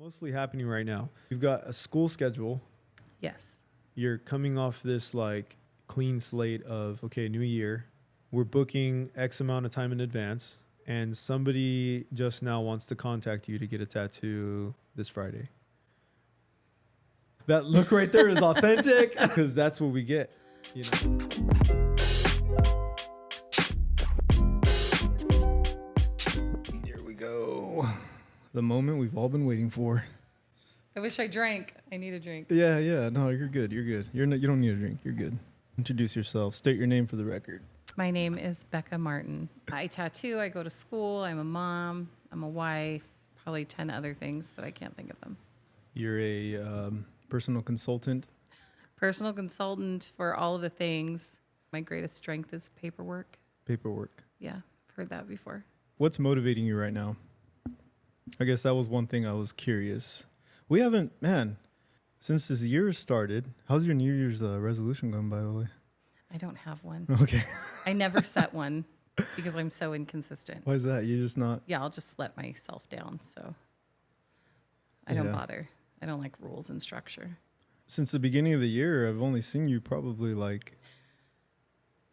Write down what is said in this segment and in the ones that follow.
mostly happening right now? You've got a school schedule. Yes. You're coming off this like clean slate of, okay, new year. We're booking X amount of time in advance. And somebody just now wants to contact you to get a tattoo this Friday. That look right there is authentic because that's what we get, you know. Here we go. The moment we've all been waiting for. I wish I drank. I need a drink. Yeah. No, you're good. You don't need a drink. You're good. Introduce yourself. State your name for the record. My name is Becca Martin. I tattoo. I go to school. I'm a mom. I'm a wife. Probably 10 other things, but I can't think of them. You're a personal consultant. Personal consultant for all of the things. My greatest strength is paperwork. Paperwork. Yeah, I've heard that before. What's motivating you right now? I guess that was one thing I was curious. We haven't, since this year started, how's your New Year's resolution going, by the way? I don't have one. Okay. I never set one because I'm so inconsistent. Why is that? You're just not? Yeah, I'll just let myself down. So I don't bother. I don't like rules and structure. Since the beginning of the year, I've only seen you probably like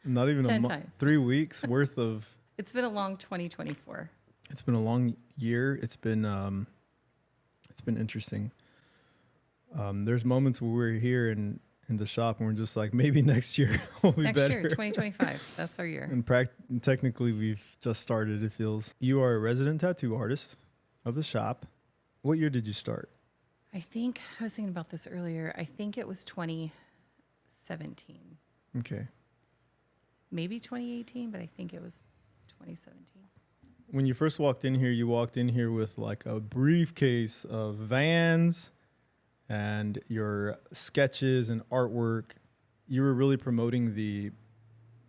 not even 10 times. 3 weeks worth of. It's been a long 2024. It's been a long year. It's been interesting. There's moments where we're here in the shop and we're just like, maybe next year will be next better. Year, 2025. That's our year. And technically, we've just started, it feels. You are a resident tattoo artist of the shop. What year did you start? I think, I was thinking about this earlier. I think it was 2017. Okay. Maybe 2018, but I think it was 2017. When you first walked in here, you walked in here with like a briefcase of Vans and your sketches and artwork. You were really promoting the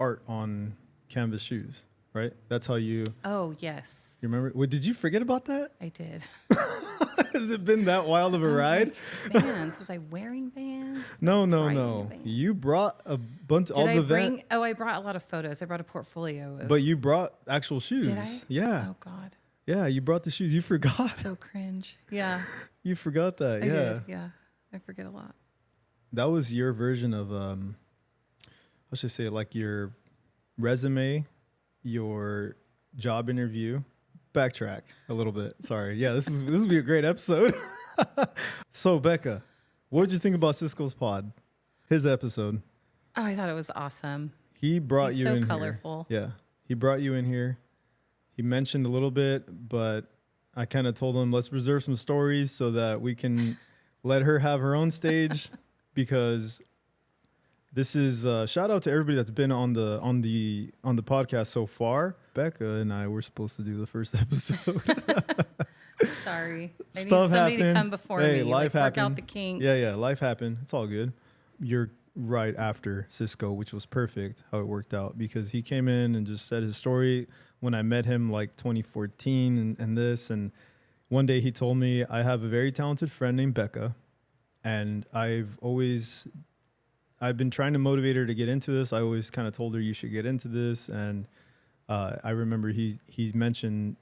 art on canvas shoes, right? That's how you... Oh, yes. You remember? Wait, did you forget about that? I did. Has it been that wild of a ride? Like, Vans. Was I wearing Vans? No. You brought a bunch of all the Vans. Oh, I brought a lot of photos. I brought a portfolio. But you brought actual shoes. Did I? Yeah. Oh, God. Yeah, you brought the shoes. You forgot. So cringe. Yeah. You forgot that. I did. Yeah. I forget a lot. That was your version of, let's just say, like your resume, your job interview. Backtrack a little bit. Sorry. Yeah, this will be a great episode. So, Becca, what did you think about Cisco's pod? His episode. Oh, I thought it was awesome. He brought you in here. So colorful. Yeah. He brought you in here. He mentioned a little bit, but I kind of told him, let's reserve some stories so that we can let her have her own stage, because this is shout out to everybody that's been on the podcast so far. Becca and I were supposed to do the first episode. Sorry. I need Stuff somebody happened. to come before Hey, me. life Work happened. out the kinks. Yeah, life happened. It's all good. You're right after Cisco, which was perfect how it worked out, because he came in and just said his story when I met him like 2014 and this. And one day he told me, I have a very talented friend named Becca, and I've been trying to motivate her to get into this. I always kind of told her, you should get into this. And I remember he mentioned,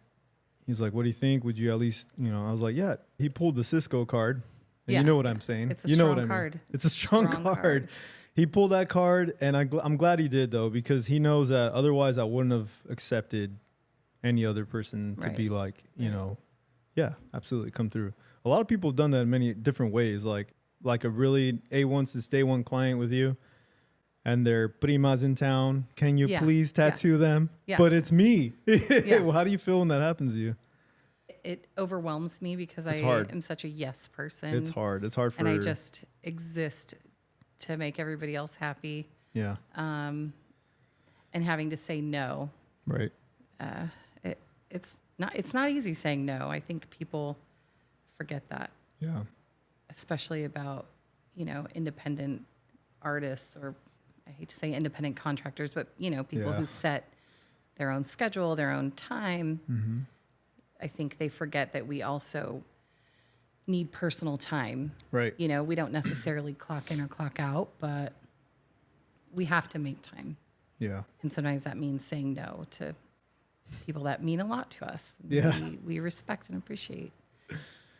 he's like, what do you think? Would you at least, I was like, yeah. He pulled the Cisco card. And you know what I'm saying. It's a strong card. It's a strong card. He pulled that card, and I'm glad he did, though, because he knows that otherwise I wouldn't have accepted any other person to be like, yeah, absolutely, come through. A lot of people have done that in many different ways, like a really A1 to stay one client with you, and they're primas in town. Can you please tattoo them? Yeah. But it's me. Well, how do you feel when that happens to you? It overwhelms me because I am such a yes person. It's hard. It's hard for... And I just exist to make everybody else happy. Yeah. And having to say no. Right. It's not easy saying no. I think people forget that. Yeah. Especially about, independent artists, or I hate to say independent contractors, but, people who set their own schedule, their own time. Mm-hmm. I think they forget that we also need personal time. Right. We don't necessarily clock in or clock out, but we have to make time. Yeah. And sometimes that means saying no to people that mean a lot to us. Yeah. We respect and appreciate.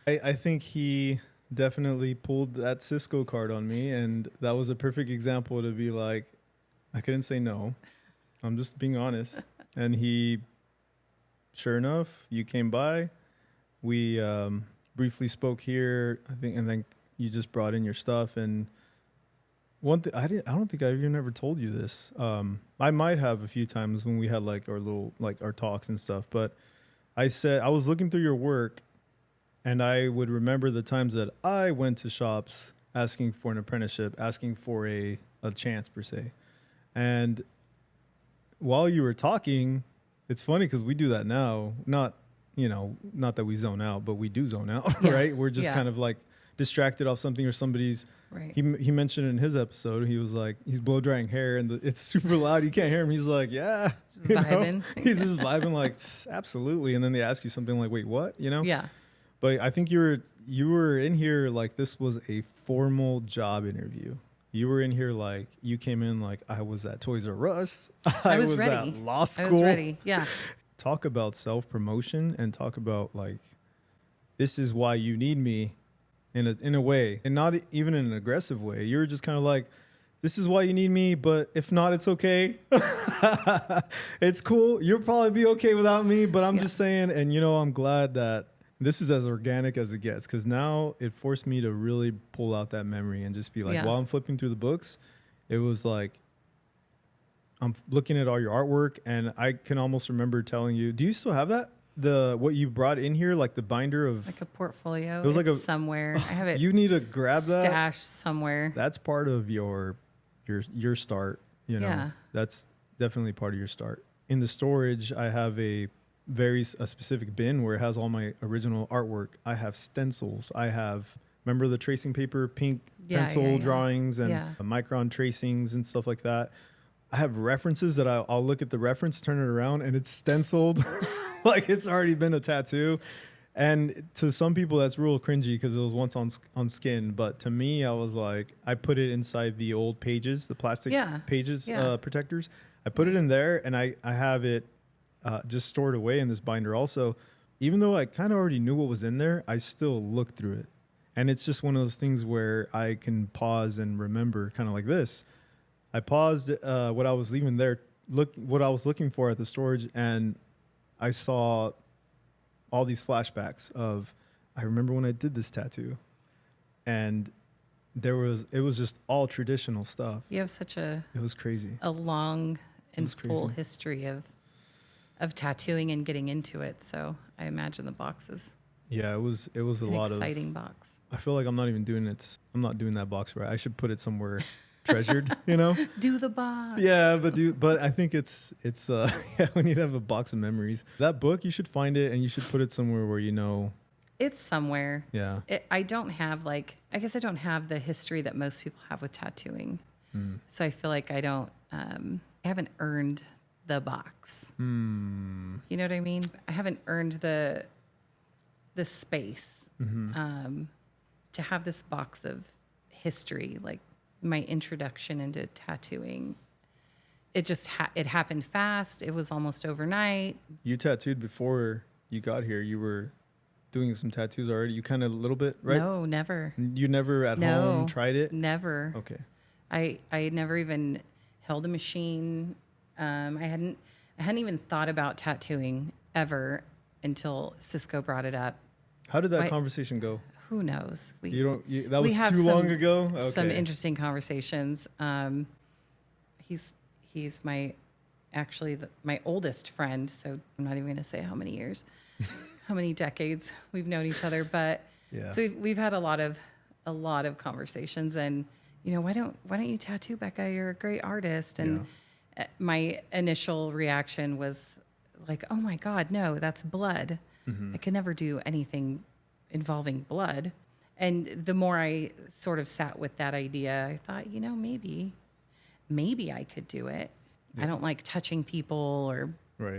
I think he definitely pulled that Cisco card on me, and that was a perfect example to be like, I couldn't say no. I'm just being honest. And he, sure enough, you came by. We briefly spoke here, I think, and then you just brought in your stuff. And one thing I don't think I've even ever told you this. I might have a few times when we had like our little like our talks and stuff. But I said I was looking through your work, and I would remember the times that I went to shops asking for an apprenticeship, asking for a chance per se. And while you were talking, it's funny because we do that now. Not that we zone out, but we do zone out, Yeah. right? We're just Yeah. kind of like distracted off something or somebody's. Right. He mentioned in his episode, he was like, he's blow drying hair and it's super loud. You can't hear him. He's like, yeah. Just vibing. He's just vibing like, absolutely. And then they ask you something like, wait, what? Yeah. But I think you were in here like this was a formal job interview. You were in here like you came in like I was at Toys R Us. I was ready. At law school. I was ready. Yeah. Talk about self-promotion and talk about like this is why you need me in a way, and not even in an aggressive way. You're just kind of like, this is why you need me, but if not, it's okay. It's cool. You'll probably be okay without me, but I'm just saying, and I'm glad that this is as organic as it gets, because now it forced me to really pull out that memory and just be like, while I'm flipping through the books, it was like, I'm looking at all your artwork, and I can almost remember telling you, do you still have that? What you brought in here, like the binder of like a portfolio. It was like somewhere. I have it. You need to grab that. Stashed somewhere. That's part of your start. Yeah. That's definitely part of your start. In the storage, I have a specific bin where it has all my original artwork. I have stencils. I have, remember the tracing paper, pink pencil drawings and micron tracings and stuff like that. I have references that I'll look at the reference, turn it around, and it's stenciled like it's already been a tattoo. And to some people, that's real cringy because it was once on skin. But to me, I was like, I put it inside the old pages, the plastic pages protectors. I put it in there, and I have it just stored away in this binder also. Even though I kind of already knew what was in there, I still look through it. And it's just one of those things where I can pause and remember, kind of like this. I paused what I was leaving there, what I was looking for at the storage, and I saw all these flashbacks of, I remember when I did this tattoo, and it was just all traditional stuff. You have such it was crazy. A long and full history of tattooing and getting into it. So I imagine the boxes. Yeah, it was a lot of exciting box. I feel like I'm not doing that box right. I should put it somewhere treasured, Do the box. Yeah, but I think it's we need to have a box of memories. That book, you should find it and you should put it somewhere where it's somewhere. Yeah. I don't have I guess I don't have the history that most people have with tattooing. So I feel like I haven't earned the box. You know what I mean? I haven't earned the space to have this box of history, like my introduction into tattooing. It just it happened fast. It was almost overnight. You tattooed before you got here. You were doing some tattoos already. You kind of a little bit, right? No, never. You never at home tried it? Never. Okay. I had never even held a machine. I hadn't even thought about tattooing ever until Cisco brought it up. How did that conversation go? Who knows? That was too long ago? Okay. Some interesting conversations. He's my oldest friend, so I'm not even going to say how many years, how many decades we've known each other, but so we've had a lot of conversations, and why don't you tattoo, Becca? You're a great artist. And my initial reaction was like, oh my God, no, that's blood. I could never do anything involving blood. And the more I sort of sat with that idea, I thought, maybe I could do it. I don't like touching people or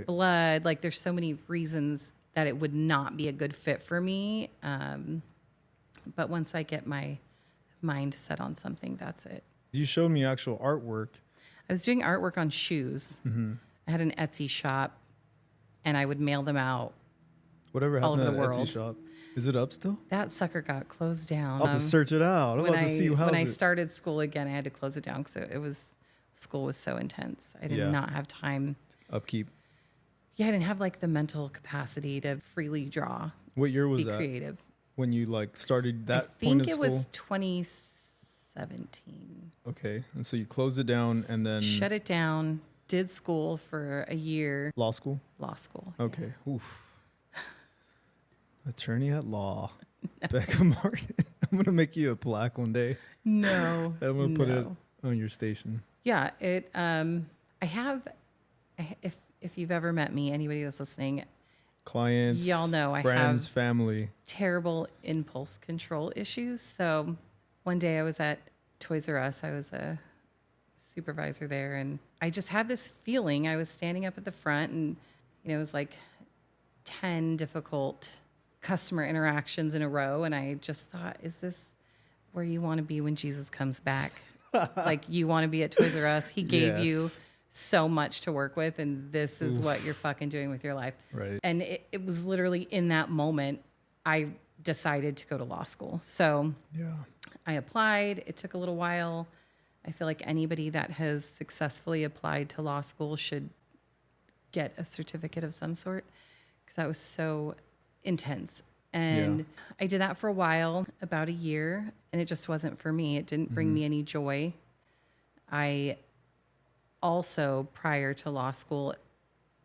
blood. Like, there's so many reasons that it would not be a good fit for me. But once I get my mind set on something, that's it. You showed me actual artwork. I was doing artwork on shoes. I had an Etsy shop, and I would mail them out Whatever all happened over to the that world. Etsy shop? Is it up still? That sucker got closed down. I'll have to search it out. I'm about to see how when I started school again, I had to close it down because school was so intense. I did not have time. Upkeep. Yeah, I didn't have like the mental capacity to freely draw. What year was that? Be creative. When you like started that I point think of it school? was 2017. Okay. And so you closed it down and then Shut it down. Did school for a year. law school? Law school. Okay. Yeah. Oof. Attorney at law. Becca Martin. I'm going to make you a plaque one day. No. I'm going to put it on your station. Yeah, it I have if you've ever met me, anybody that's listening, Clients, y'all know friends, I have family. terrible impulse control issues. So one day I was at Toys R Us. I was a supervisor there, and I just had this feeling. I was standing up at the front, and it was like 10 difficult customer interactions in a row, and I just thought, is this where you want to be when Jesus comes back? Like, you want to be at Toys R Us. He gave you so much to work with, and this is what you're fucking doing with your life. Right. And it was literally in that moment I decided to go to law school. So I applied. It took a little while. I feel like anybody that has successfully applied to law school should get a certificate of some sort, because that was so intense. And I did that for a while, about a year, and it just wasn't for me. It didn't bring me any joy. I also, prior to law school,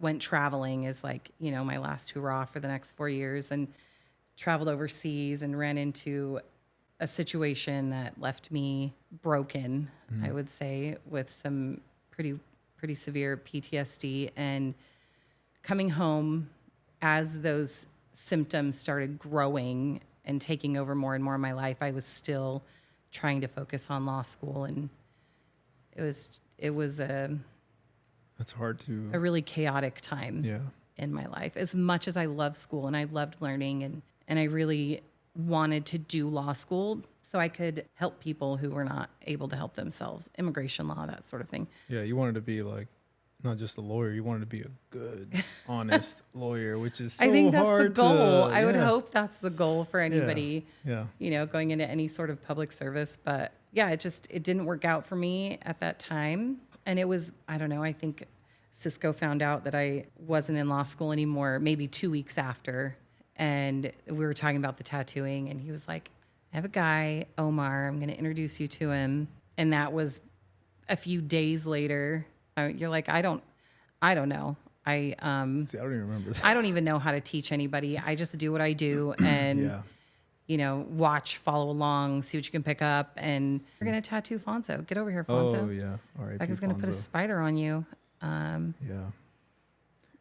went traveling as like, my last hurrah for the next 4 years, and traveled overseas and ran into a situation that left me broken, I would say, with some pretty severe PTSD. And coming home, as those symptoms started growing and taking over more and more of my life, I was still trying to focus on law school, and it was That's hard to a really chaotic time in my life. As much as I love school and I loved learning, and I really wanted to do law school so I could help people who were not able to help themselves, immigration law, that sort of thing. Yeah, you wanted to be like not just a lawyer, you wanted to be a good, honest lawyer, which is so hard. I think that's the goal. I would yeah. hope that's the goal for anybody, Yeah. Going into any sort of public service. But yeah, it didn't work out for me at that time. And it was, I don't know, I think Cisco found out that I wasn't in law school anymore, maybe 2 weeks after. And we were talking about the tattooing, and he was like, I have a guy, Omar, I'm going to introduce you to him. And that was a few days later. You're like, I don't know. See, I don't even remember that. I don't even know how to teach anybody. I just do what I do, and watch, follow along, see what you can pick up. And we're gonna tattoo Fonzo. Get over here, Fonzo. Oh yeah, all right. Becca's gonna put a spider on you. Yeah,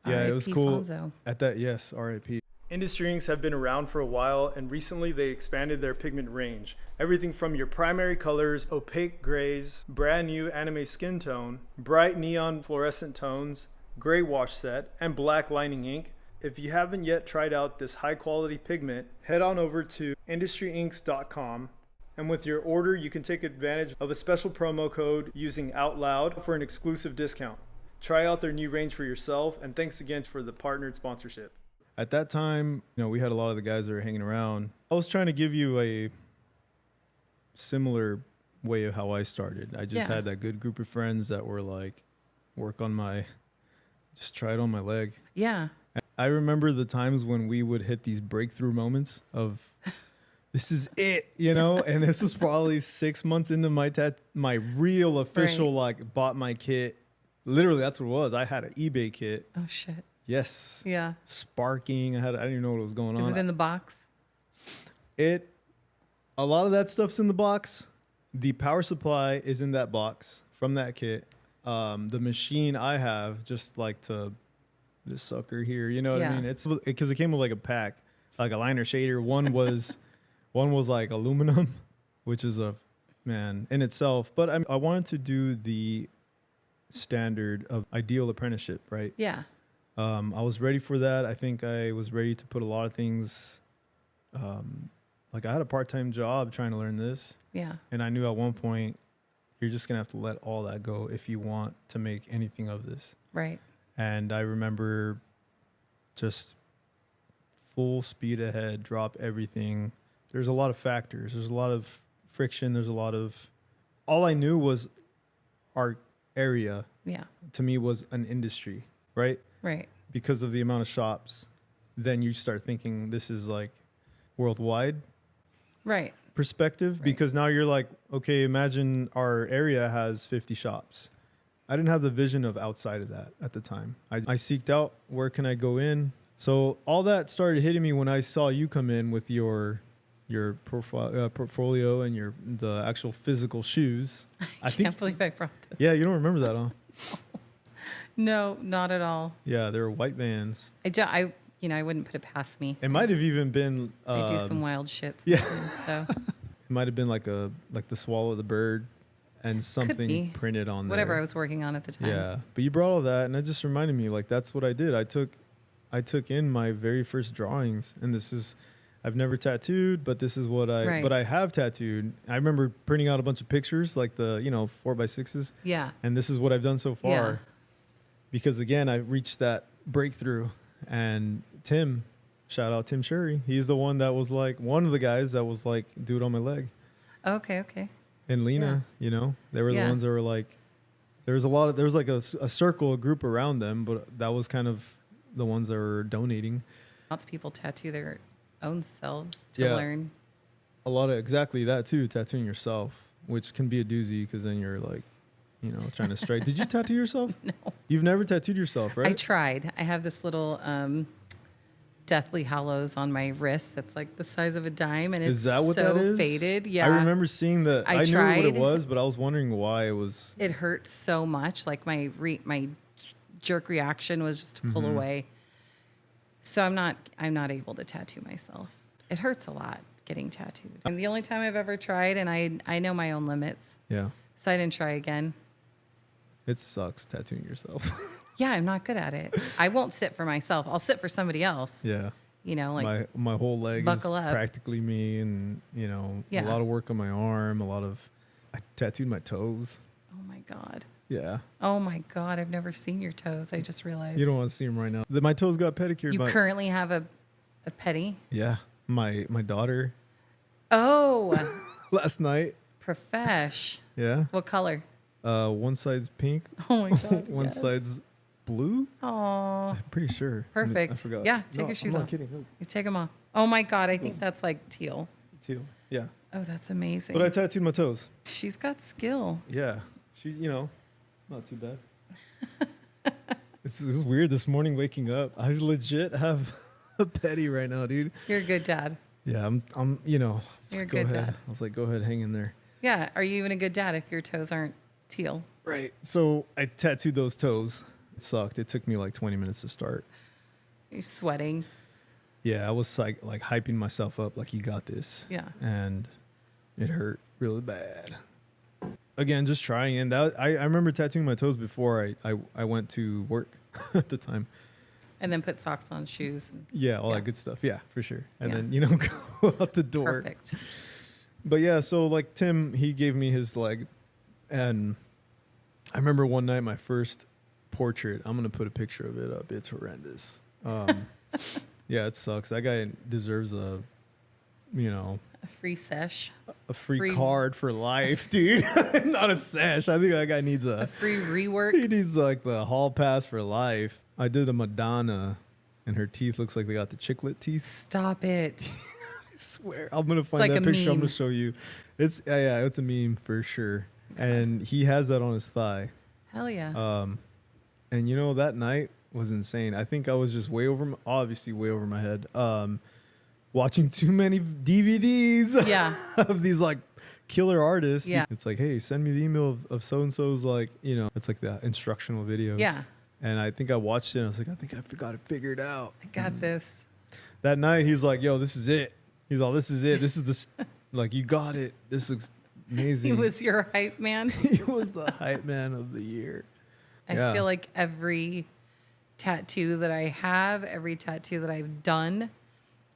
R.I.P. it was cool. Fonzo. At that, yes, R.I.P. Industry inks have been around for a while, and recently they expanded their pigment range. Everything from your primary colors, opaque grays, brand new anime skin tone, bright neon fluorescent tones, gray wash set, and black lining ink. If you haven't yet tried out this high quality pigment, head on over to industryinks.com, and with your order you can take advantage of a special promo code using OUTLOUD for an exclusive discount. Try out their new range for yourself, and thanks again for the partnered sponsorship. At that time, we had a lot of the guys that were hanging around. I was trying to give you a similar way of how I started. I just had that good group of friends that were like, just try it on my leg. Yeah. I remember the times when we would hit these breakthrough moments of, this is it, and this was probably 6 months into my real official, bought my kit. Literally, that's what it was. I had an eBay kit. Oh, shit. Yes. Yeah. Sparking. I didn't even know what was going on. Is it in the box? A lot of that stuff's in the box. The power supply is in that box from that kit. The machine I have, just like this sucker here, you know what I mean? It's because it came with like a pack, like a liner shader. One was like aluminum, which is in itself. But I wanted to do the standard of ideal apprenticeship, right? Yeah. I was ready for that. I think I was ready to put a lot of things. Like I had a part-time job trying to learn this. Yeah. And I knew at one point you're just gonna have to let all that go if you want to make anything of this. Right. And I remember just full speed ahead, drop everything. There's a lot of factors. There's a lot of friction. There's a lot of, all I knew was our area to me was an industry, right? Right. Because of the amount of shops, then you start thinking this is like worldwide. Right. Perspective, because now you're like, okay, imagine our area has 50 shops. I didn't have the vision of outside of that at the time. I seeked out, where can I go in? So all that started hitting me when I saw you come in with your portfolio and the actual physical shoes. I can't believe I brought this. Yeah, you don't remember that, huh? No, not at all. Yeah, they were white Vans. I wouldn't put it past me. It might have even been. I do some wild shit. Yeah. So it might have been like the swallow of the bird and something printed on there. Whatever I was working on at the time. Yeah, but you brought all that, and it just reminded me, like, that's what I did. I took in my very first drawings, and I've never tattooed, but this is what but I have tattooed. I remember printing out a bunch of pictures, like the 4x6s. Yeah. And this is what I've done so far. Yeah. Because again, I reached that breakthrough, and Tim, shout out Tim Sherry. He's the one that was like one of the guys that was like, do it on my leg. Okay. And Lena, they were the ones that were like, there was like a circle, a group around them, but that was kind of the ones that were donating. Lots of people tattoo their own selves to learn. A lot of exactly that too, tattooing yourself, which can be a doozy because then you're like, trying to strike. Did you tattoo yourself? No. You've never tattooed yourself, right? I tried. I have this little Deathly Hallows on my wrist that's like the size of a dime, and it's so faded. Yeah. I remember seeing that. I knew tried. what it was, but I was wondering why it was. It hurt so much. Like my jerk reaction was just to pull away. So I'm not able to tattoo myself. It hurts a lot getting tattooed. And the only time I've ever tried, and I know my own limits. Yeah. So I didn't try again. It sucks tattooing yourself. Yeah, I'm not good at it. I won't sit for myself. I'll sit for somebody else. Yeah. Like my whole leg is up. practically me, and a lot of work on my arm, I tattooed my toes. Oh my God. Yeah. Oh my God, I've never seen your toes. I just realized. You don't want to see them right now. My toes got pedicured. You currently have a petty? Yeah. My daughter. Oh. Last night. Profesh. Yeah. What color? One side's pink. Oh my God. One side's blue. Oh. I'm pretty sure. Perfect. I forgot. Yeah, take your shoes off. I'm not kidding. You take them off. Oh my God, I think that's like teal. Teal. Yeah. Oh, that's amazing. But I tattooed my toes. She's got skill. Yeah. She, not too bad. It's weird this morning waking up. I legit have a petty right now, dude. You're a good dad. Yeah, I'm You're a good dad. I was like, go ahead, hang in there. Yeah. Are you even a good dad if your toes aren't teal? Right. So I tattooed those toes. It sucked. It took me like 20 minutes to start. You're sweating. Yeah, I was like hyping myself up, like, you got this. Yeah. And it hurt really bad. Again, just trying. And I remember tattooing my toes before I went to work at the time. And then put socks on, shoes. Yeah, all that good stuff. Yeah, for sure. And then, go out the door. Perfect. But yeah, so like Tim, he gave me his leg. And I remember one night, my first portrait, I'm going to put a picture of it up. It's horrendous. Yeah, it sucks. That guy deserves a free sesh. A free card for life, dude. Not a sesh. I think that guy needs a free rework. He needs like the hall pass for life. I did a Madonna, and her teeth looks like they got the chiclet teeth. Stop it. I swear. I'm going to find that picture. I'm going to show you. It's a meme for sure. God. And he has that on his thigh. Hell yeah. And that night was insane. I think I was just way over my head. Watching too many DVDs of these like killer artists. Yeah. It's like, hey, send me the email of so-and-so's like, it's like the instructional videos. Yeah. And I think I watched it and I was like, I think I got it figured out. I got this. That night he's like, yo, this is it. He's all, this is it. This is like, you got it. This looks amazing. He was your hype man. He was the hype man of the year. I feel like every tattoo that I have, every tattoo that I've done,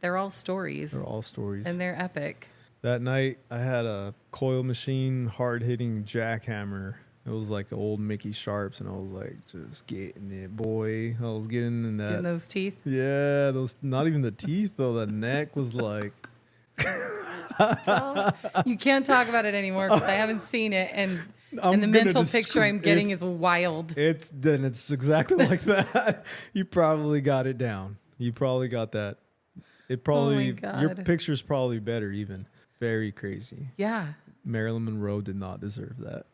they're all stories. They're all stories. And they're epic. That night, I had a coil machine, hard-hitting jackhammer It was like old Mickey Sharps, and I was like, just getting it, boy. I was getting in that. Getting those teeth. Yeah, those. Not even the teeth though. The neck was like. You can't talk about it anymore because I haven't seen it, and I'm the mental picture I'm getting is wild. It's exactly like that. You probably got it down. You probably got that. It probably your picture's probably better even. Very crazy. Yeah. Marilyn Monroe did not deserve that.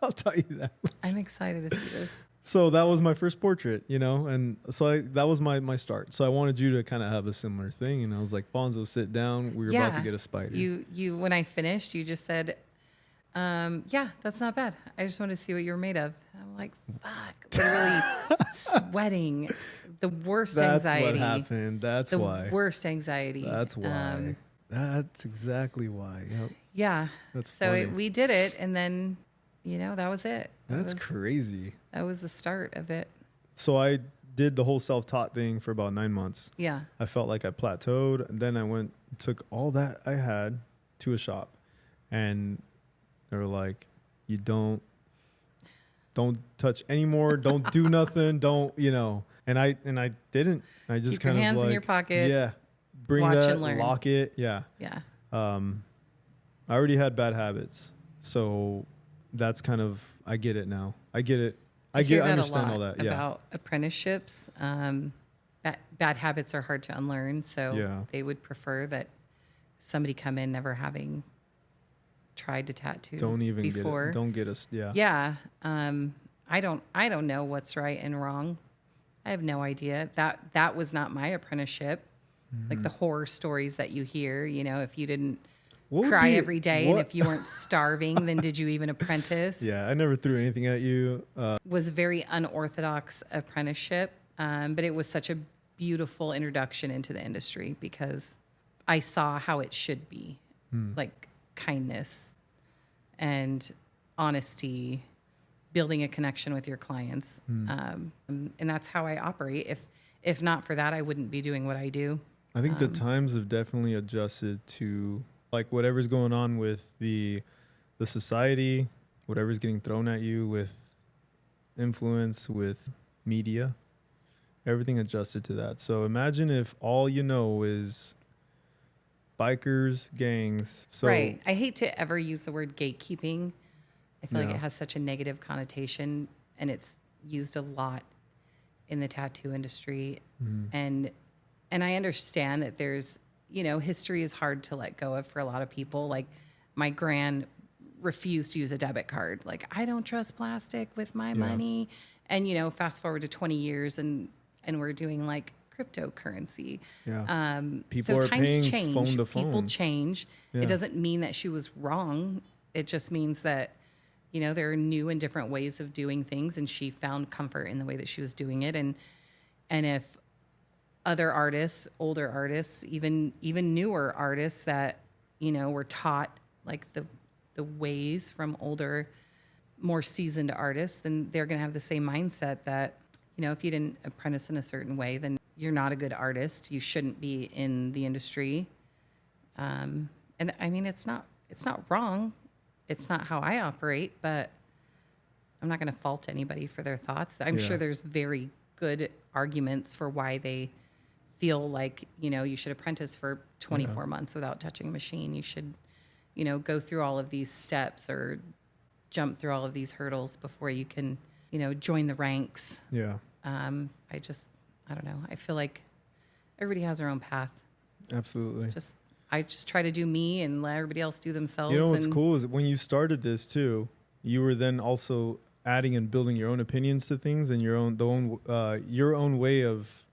I'll tell you that much. I'm excited to see this. So that was my first portrait, and so that was my start. So I wanted you to kind of have a similar thing, and I was like, Fonzo, sit down. We were about to get a spider. You when I finished, you just said, yeah, that's not bad. I just wanted to see what you were made of. I'm like, fuck, literally sweating. The worst anxiety. That's what happened. That's why. The worst anxiety. That's why. That's exactly why. Yep. Yeah. That's so funny. we did it, and then, that was it. That's crazy. That was the start of it. So I did the whole self-taught thing for about 9 months. Yeah. I felt like I plateaued. And then I took all that I had to a shop, and they were like, you don't touch anymore. Don't do nothing. Don't, and I didn't. I just keep your hands in your pocket. Yeah. Bring watch that, and learn. lock it. Yeah. Yeah. I already had bad habits. So that's kind of, I get it now. I get it. I understand all that. Yeah. About apprenticeships. Bad habits are hard to unlearn. So they would prefer that somebody come in never having tried to tattoo before. Don't get us. Yeah. Yeah. I don't know what's right and wrong. I have no idea. That was not my apprenticeship. Mm-hmm. Like the horror stories that you hear, if you didn't cry every day and if you weren't starving, then did you even apprentice? Yeah. I never threw anything at you. Was a very unorthodox apprenticeship. But it was such a beautiful introduction into the industry because I saw how it should be, like kindness and honesty, building a connection with your clients. And that's how I operate. If not for that, I wouldn't be doing what I do. I think the times have definitely adjusted to like whatever's going on with the society, whatever's getting thrown at you with influence, with media, everything adjusted to that. So imagine if all you know is bikers, gangs. So right. I hate to ever use the word gatekeeping. I feel like it has such a negative connotation, and it's used a lot in the tattoo industry. And I understand that there's, history is hard to let go of for a lot of people. Like my gran refused to use a debit card. Like, I don't trust plastic with my money. And, fast forward to 20 years and we're doing like cryptocurrency. Yeah. People are times paying change. phone to phone. People change. Yeah. It doesn't mean that she was wrong. It just means that, there are new and different ways of doing things, and she found comfort in the way that she was doing it. And if other artists, older artists, even newer artists that, were taught like the ways from older, more seasoned artists, then they're going to have the same mindset that, if you didn't apprentice in a certain way, then you're not a good artist. You shouldn't be in the industry. And I mean, it's not wrong. It's not how I operate, but I'm not going to fault anybody for their thoughts. I'm sure there's very good arguments for why they feel like, you should apprentice for 24 months without touching a machine. You should, go through all of these steps or jump through all of these hurdles before you can, join the ranks. Yeah. I don't know. I feel like everybody has their own path. Absolutely. I just try to do me and let everybody else do themselves. What's cool is when you started this too, you were then also adding and building your own opinions to things and your own way of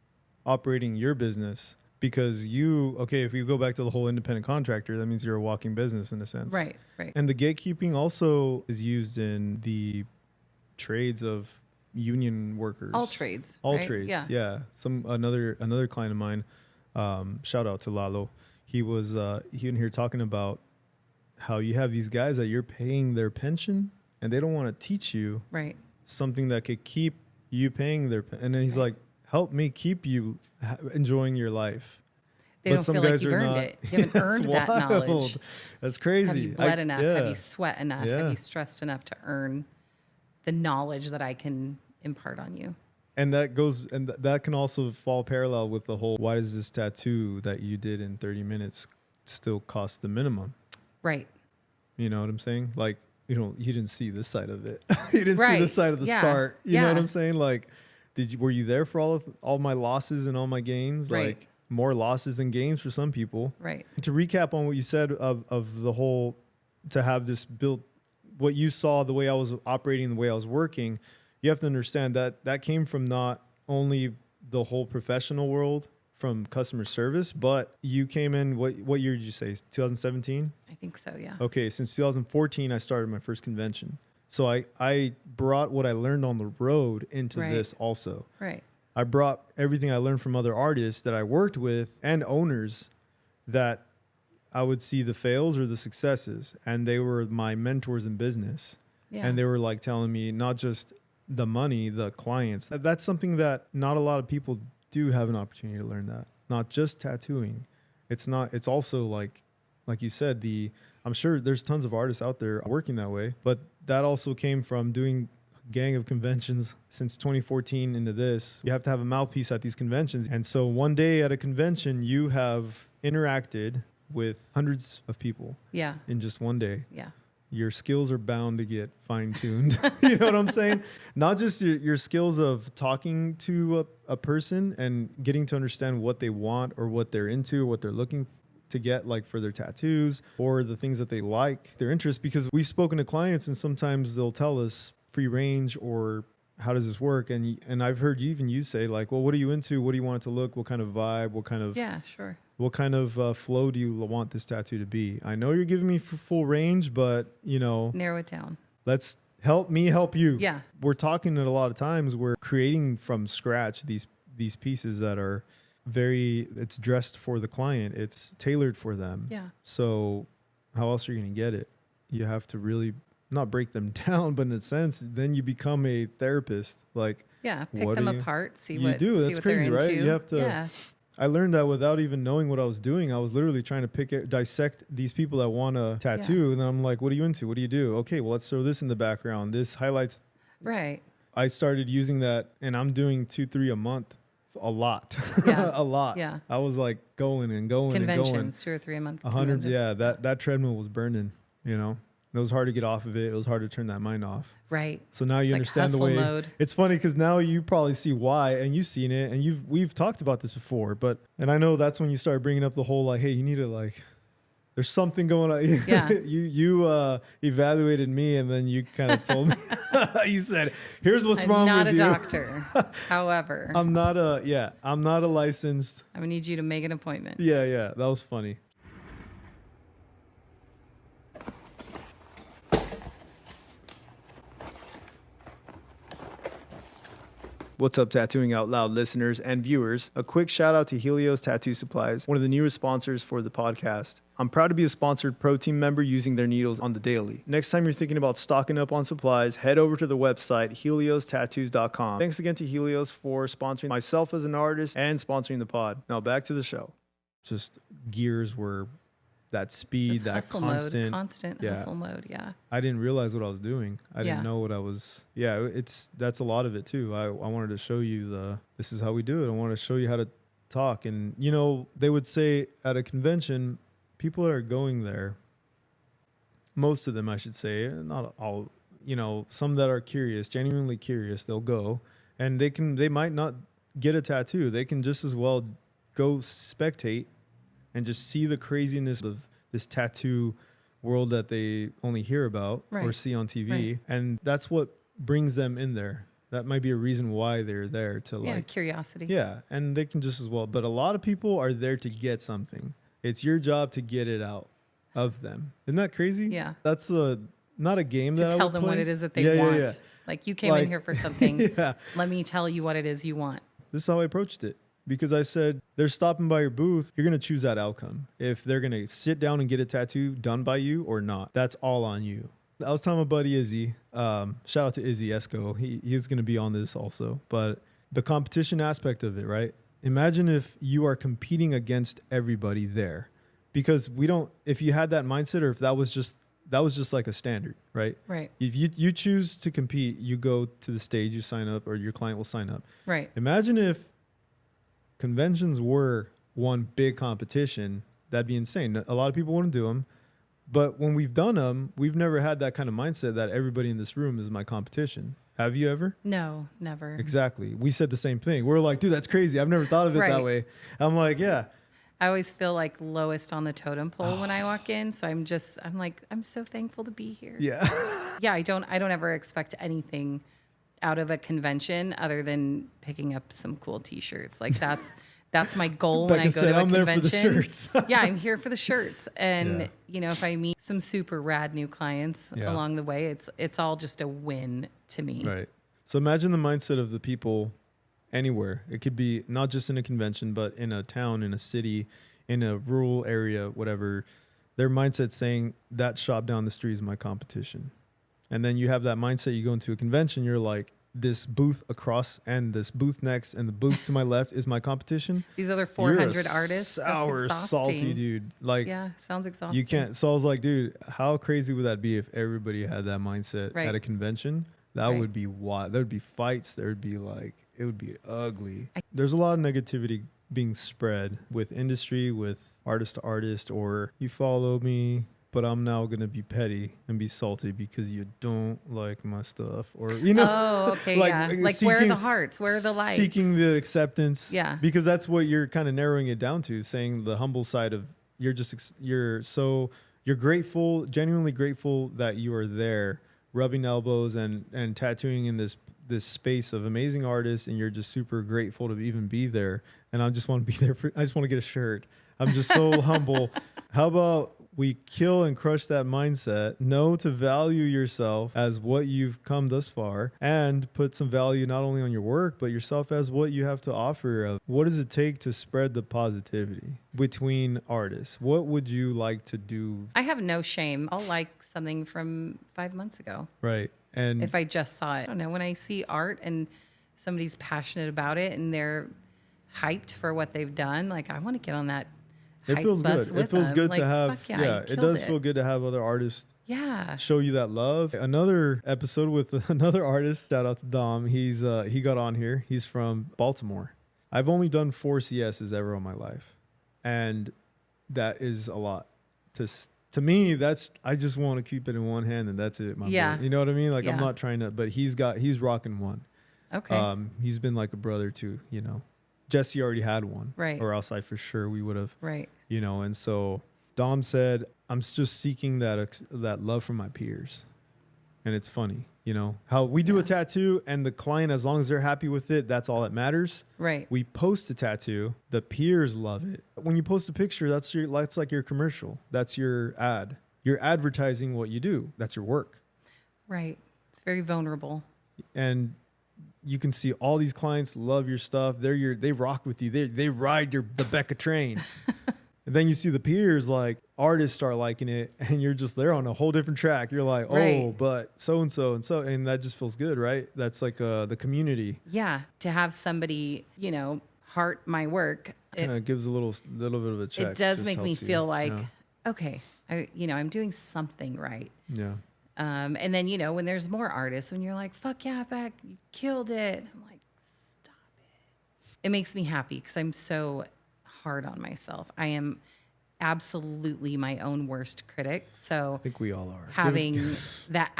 operating your business. Because if you go back to the whole independent contractor, that means you're a walking business in a sense. Right. And the gatekeeping also is used in the trades of union workers. All trades. All right? trades. Yeah. Another client of mine, shout out to Lalo. He was in here talking about how you have these guys that you're paying their pension and they don't want to teach you something that could keep you paying their and then he's like, help me keep you enjoying your life. They don't feel like you've earned it. You haven't earned that knowledge. That's crazy. Have you bled enough? Have you sweat enough? Have you stressed enough to earn the knowledge that I can impart on you. And that goes, and that can also fall parallel with the whole, why does this tattoo that you did in 30 minutes still cost the minimum? Right. You know what I'm saying? Like, you didn't see this side of it. You didn't see this side of the start. You know what I'm saying? Like, were you there for all my losses and all my gains? Right. Like, more losses than gains for some people. Right. To recap on what you said of the whole, to have this built, what you saw, the way I was operating, the way I was working, you have to understand that came from not only the whole professional world, from customer service, but you came in, what year did you say? 2017? I think so, yeah. Okay, since 2014, I started my first convention. So I brought what I learned on the road into this also. Right. I brought everything I learned from other artists that I worked with and owners that I would see the fails or the successes. And they were my mentors in business. Yeah. And they were like telling me not just the money, the clients. That's something that not a lot of people do have an opportunity to learn that. Not just tattooing. It's also like you said, I'm sure there's tons of artists out there working that way, but that also came from doing gang of conventions since 2014 into this. You have to have a mouthpiece at these conventions. And so one day at a convention, you have interacted with hundreds of people. Yeah. In just one day. Yeah. Your skills are bound to get fine-tuned. You know what I'm saying? Not just your skills of talking to a person and getting to understand what they want or what they're into or what they're looking to get, like for their tattoos or the things that they like, their interests, because we've spoken to clients and sometimes they'll tell us free range or how does this work? And I've heard you say like, well, what are you into? What do you want it to look? What kind of vibe? What kind of... Yeah, sure. What kind of flow do you want this tattoo to be? I know you're giving me full range, but, narrow it down. Let's help me help you. Yeah. We're talking at a lot of times, we're creating from scratch these pieces that are it's dressed for the client. It's tailored for them. Yeah. So how else are you going to get it? You have to really not break them down, but in a sense, then you become a therapist. Like, yeah, pick them apart, see what That's crazy, right? You have to... Yeah. I learned that without even knowing what I was doing. I was literally trying to dissect these people that want a tattoo. Yeah. And then I'm like, what are you into? What do you do? Okay, well, let's throw this in the background. This highlights. Right. I started using that and I'm doing 2-3 a month. A lot. Yeah. A lot. Yeah. I was like going and going conventions, and going. 2 or 3 a month. 100. Yeah. That treadmill was burning, It was hard to get off of it. It was hard to turn that mind off. Right. So now you understand the way. Mode. It's funny because now you probably see why, and you've seen it, and we've talked about this before. And I know that's when you start bringing up the whole like, hey, you need to there's something going on. Yeah. you evaluated me, and then you kind of told me. You said, "Here's what's wrong with you." I'm not a doctor, however. I'm not a licensed. I would need you to make an appointment. Yeah. That was funny. What's up, Tattooing Out Loud listeners and viewers? A quick shout out to Helios Tattoo Supplies, one of the newest sponsors for the podcast. I'm proud to be a sponsored pro team member using their needles on the daily. Next time you're thinking about stocking up on supplies, head over to the website heliostattoos.com. Thanks again to Helios for sponsoring myself as an artist and sponsoring the pod. Now back to the show. Just gears were that speed, just that constant hustle mode. Yeah. I didn't realize what I was doing. I didn't know what I was. Yeah. That's a lot of it too. I wanted to show you this is how we do it. I want to show you how to talk. And, they would say at a convention, people that are going there, most of them, I should say, not all, some that are curious, genuinely curious, they'll go and they might not get a tattoo. They can just as well go spectate and just see the craziness of this tattoo world that they only hear about or see on TV. Right. And that's what brings them in there. That might be a reason why they're there to curiosity. Yeah. And they can just as well. But a lot of people are there to get something. It's your job to get it out of them. Isn't that crazy? Yeah. That's not a game that I would tell them play. What it is that they want. Yeah. Like you came in here for something. Yeah. Let me tell you what it is you want. This is how I approached it. Because I said, they're stopping by your booth, you're going to choose that outcome. If they're going to sit down and get a tattoo done by you or not, that's all on you. I was telling my buddy Izzy, shout out to Izzy Esco, he's going to be on this also, but the competition aspect of it, right? Imagine if you are competing against everybody there. Because if you had that mindset or if that was just that was just like a standard, right? Right. If you choose to compete, you go to the stage, you sign up, or your client will sign up. Right. Imagine if conventions were one big competition. That'd be insane. A lot of people wouldn't do them. But when we've done them, we've never had that kind of mindset that everybody in this room is my competition. Have you ever? No, never. Exactly. We said the same thing. We're like, dude, that's crazy. I've never thought of it that way. I'm like, yeah. I always feel like lowest on the totem pole when I walk in. So I'm like, I'm so thankful to be here. Yeah. Yeah. I don't ever expect anything out of a convention other than picking up some cool t-shirts. Like that's my goal when I go to a convention. I'm there for the shirts. Yeah, I'm here for the shirts. And you know, if I meet some super rad new clients along the way, it's all just a win to me. Right. So imagine the mindset of the people anywhere. It could be not just in a convention, but in a town, in a city, in a rural area, whatever. Their mindset saying that shop down the street is my competition. And then you have that mindset, you go into a convention, you're like, this booth across and this booth next and the booth to my left is my competition. These other 400 artists. Sour, salty dude. Like, yeah, sounds exhausting. You can't. So I was like, dude, how crazy would that be if everybody had that mindset at a convention? That would be wild. There would be fights. There would be like, it would be ugly. There's a lot of negativity being spread with industry, with artist to artist, or you follow me, but I'm now going to be petty and be salty because you don't like my stuff. Or, you know. Oh, okay, like seeking, where are the hearts? Where are the likes? Seeking the acceptance. Yeah. Because that's what you're kind of narrowing it down to, saying the humble side of you're grateful, genuinely grateful that you are there, rubbing elbows and tattooing in this space of amazing artists, and you're just super grateful to even be there. And I just want to be there I just want to get a shirt. I'm just so humble. How about we kill and crush that mindset, know to value yourself as what you've come thus far, and put some value not only on your work, but yourself as what you have to offer. What does it take to spread the positivity between artists? What would you like to do? I have no shame. I'll like something from 5 months ago. Right. And if I just saw it, I don't know, when I see art and somebody's passionate about it and they're hyped for what they've done, like I want to get on that. It feels good. It feels good to have. Yeah, it does feel good to have other artists. Yeah. Show you that love. Another episode with another artist. Shout out to Dom. He got on here. He's from Baltimore. I've only done 4 CSs ever in my life, and that is a lot. To me, I just want to keep it in one hand and that's it. Boy. You know what I mean? Like I'm not trying to, but he's rocking one. Okay. He's been like a brother too. You know. Jesse already had one, right? Or else I for sure we would have, right? You know, and so Dom said, "I'm just seeking that love from my peers," and it's funny, you know, how we do a tattoo, and the client, as long as they're happy with it, that's all that matters, right? We post a tattoo, the peers love it. When you post a picture, that's like your commercial, that's your ad. You're advertising what you do. That's your work, right? It's very vulnerable, and you can see all these clients love your stuff. They rock with you. They ride the Becca train. And then you see the peers, like artists start liking it, and you're just there on a whole different track. You're like, oh, but so and so, and that just feels good, right? That's like the community. Yeah, to have somebody, you know, heart my work. It gives a little bit of a check. It does make me feel like, okay, I'm doing something right. Yeah. And then, you know, when there's more artists, when you're like, fuck yeah, Beck, you killed it. I'm like, stop it. It makes me happy because I'm so hard on myself. I am absolutely my own worst critic. So I think we all are. Having that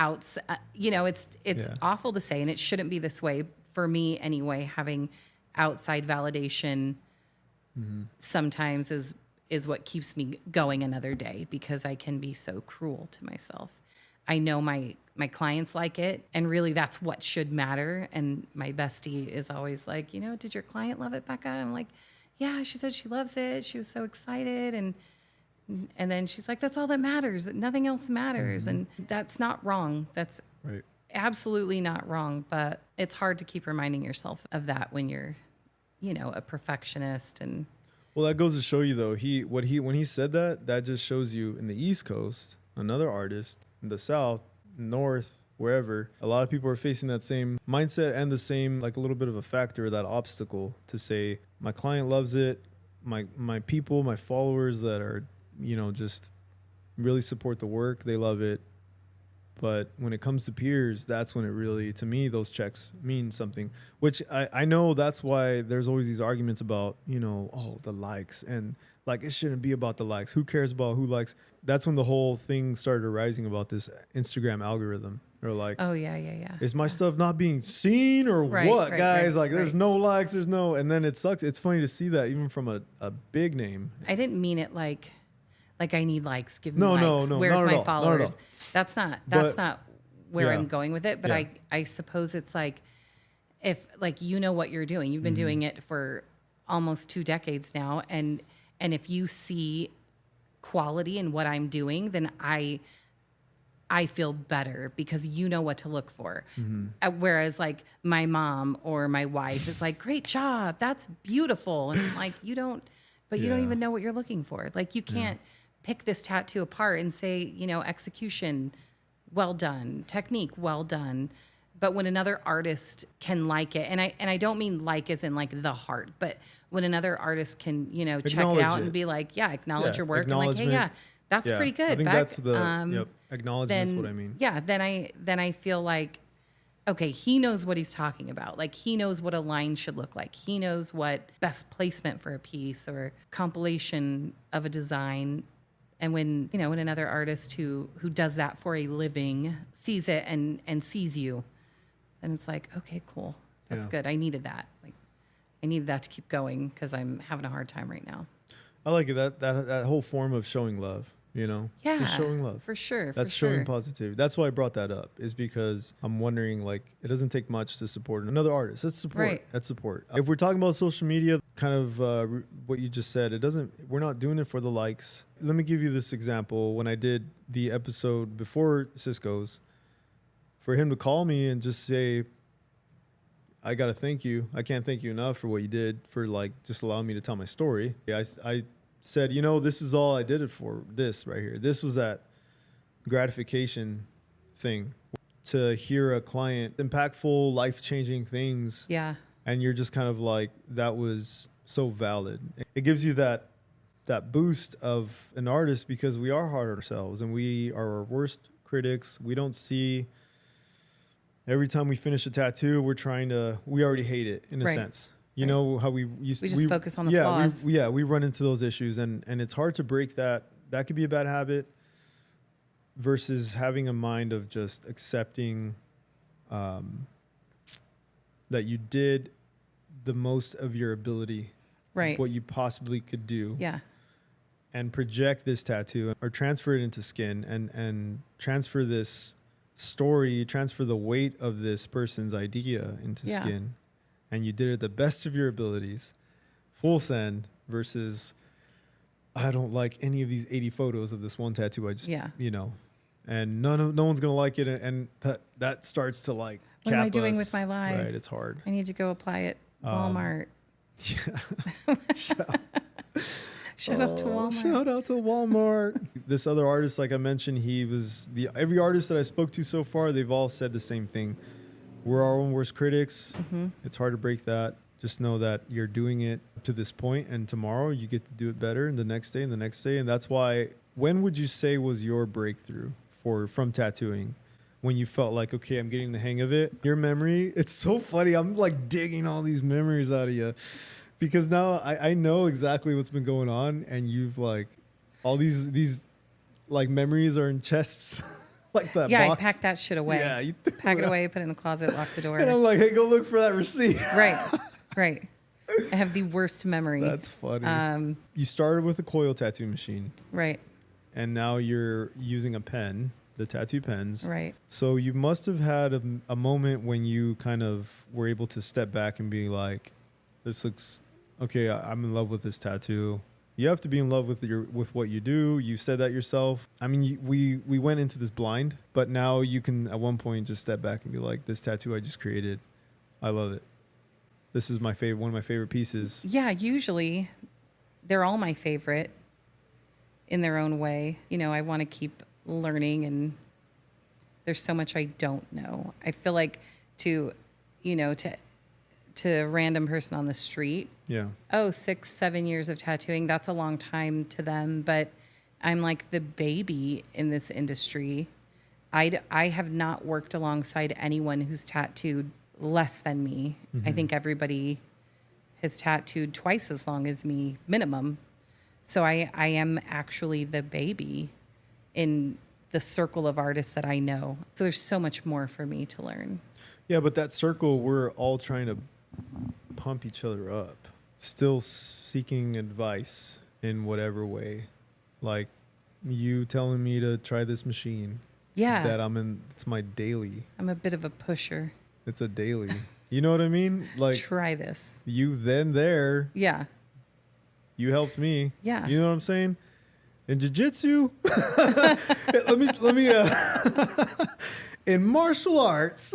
you know, it's awful to say, and it shouldn't be this way for me anyway. Having outside validation sometimes is what keeps me going another day, because I can be so cruel to myself. I know my clients like it, and really that's what should matter. And my bestie is always like, you know, did your client love it, Becca? I'm like, yeah, she said she loves it. She was so excited. And then she's like, that's all that matters. Nothing else matters. And that's not wrong. That's absolutely not wrong. But it's hard to keep reminding yourself of that when you're, you know, a perfectionist. And well, that goes to show you though, when he said that just shows you in the East Coast, another artist, in the South, North, wherever, a lot of people are facing that same mindset and the same, like a little bit of a factor, that obstacle to say, my client loves it, my people, my followers that are, you know, just really support the work. They love it. But when it comes to peers, that's when it really, to me, those checks mean something, which I know that's why there's always these arguments about, oh, the likes, and like, it shouldn't be about the likes. Who cares about who likes? That's when the whole thing started arising about this Instagram algorithm. Or like, oh yeah. is my stuff not being seen or what, guys? Like, there's no likes, there's no, and then it sucks. It's funny to see that even from a big name. I didn't mean it like I need likes, give me likes. No, where's my followers? That's not where I'm going with it. But I suppose it's like, if like, what you're doing, you've been doing it for almost 2 decades now. And if you see quality in what I'm doing, then I feel better because you know what to look for. Whereas like my mom or my wife is like, great job, that's beautiful. And I'm like, you don't even know what you're looking for. Like, you can't pick this tattoo apart and say, execution, well done, technique, well done. But when another artist can like it, and I don't mean like as in like the heart, but when another artist can, check it out and be like, acknowledge your work, and like, hey, that's pretty good. I think that's the acknowledgement is what I mean. Yeah, then I feel like, okay, he knows what he's talking about. Like, he knows what a line should look like. He knows what best placement for a piece or compilation of a design. And when another artist who does that for a living sees it and sees you, then it's like, okay, cool, that's good. I needed that. Like, I needed that to keep going because I'm having a hard time right now. I like it, that whole form of showing love. Just showing love. For sure. That's showing positivity. That's why I brought that up, is because I'm wondering, like, it doesn't take much to support another artist. That's support. Right. That's support. If we're talking about social media, kind of what you just said, we're not doing it for the likes. Let me give you this example. When I did the episode before Cisco's, for him to call me and just say, I got to thank you. I can't thank you enough for what you did, for like just allowing me to tell my story. I said, this is all I did it for, this right here. This was that gratification thing, to hear a client, impactful, life-changing things. Yeah. And you're just kind of like, that was so valid. It gives you that boost of an artist, because we are hard on ourselves and we are our worst critics. We don't see, every time we finish a tattoo, we already hate it in a sense. You know how we just focus on the flaws. We run into those issues, and it's hard to break that. That could be a bad habit, versus having a mind of just accepting that you did the most of your ability, right? What you possibly could do, and project this tattoo or transfer it into skin, and transfer this story, transfer the weight of this person's idea into skin. And you did it the best of your abilities, full send, versus, I don't like any of these 80 photos of this one tattoo. I just, and no one's going to like it. And that starts to like, what am I doing with my life? Right. It's hard. I need to go apply at Walmart. Shout out to Walmart. Shout out to Walmart. This other artist, like I mentioned, every artist that I spoke to so far, they've all said the same thing. We're our own worst critics. It's hard to break that. Just know that you're doing it to this point, and tomorrow you get to do it better, and the next day and the next day. And that's why, when would you say was your breakthrough from tattooing? When you felt like, okay, I'm getting the hang of it? Your memory, it's so funny. I'm like digging all these memories out of you, because now I know exactly what's been going on, and you've like, all these like memories are in chests. Like that box. I packed that shit away. Yeah, you pack it away, put it in the closet, lock the door. And I'm like, hey, go look for that receipt. Right. I have the worst memory. That's funny. You started with a coil tattoo machine. Right. And now you're using a pen, the tattoo pens. Right. So you must have had a moment when you kind of were able to step back and be like, this looks, okay, I'm in love with this tattoo. You have to be in love with what you do. You said that yourself. I mean, we went into this blind, but now you can at one point just step back and be like, this tattoo I just created, I love it. This is one of my favorite pieces. Yeah, usually they're all my favorite in their own way. I want to keep learning, and there's so much I don't know. I feel like to a random person on the street, 6-7 years of tattooing, that's a long time to them. But I'm like the baby in this industry. I have not worked alongside anyone who's tattooed less than me. I think everybody has tattooed twice as long as me, minimum. So I am actually the baby in the circle of artists that I know. So there's so much more for me to learn. Yeah, but that circle, we're all trying to pump each other up, still seeking advice in whatever way. Like you telling me to try this machine. Yeah. That it's my daily. I'm a bit of a pusher. It's a daily. You know what I mean? Like try this. You then there. Yeah. You helped me. Yeah. You know what I'm saying? In jiu-jitsu, let me in martial arts.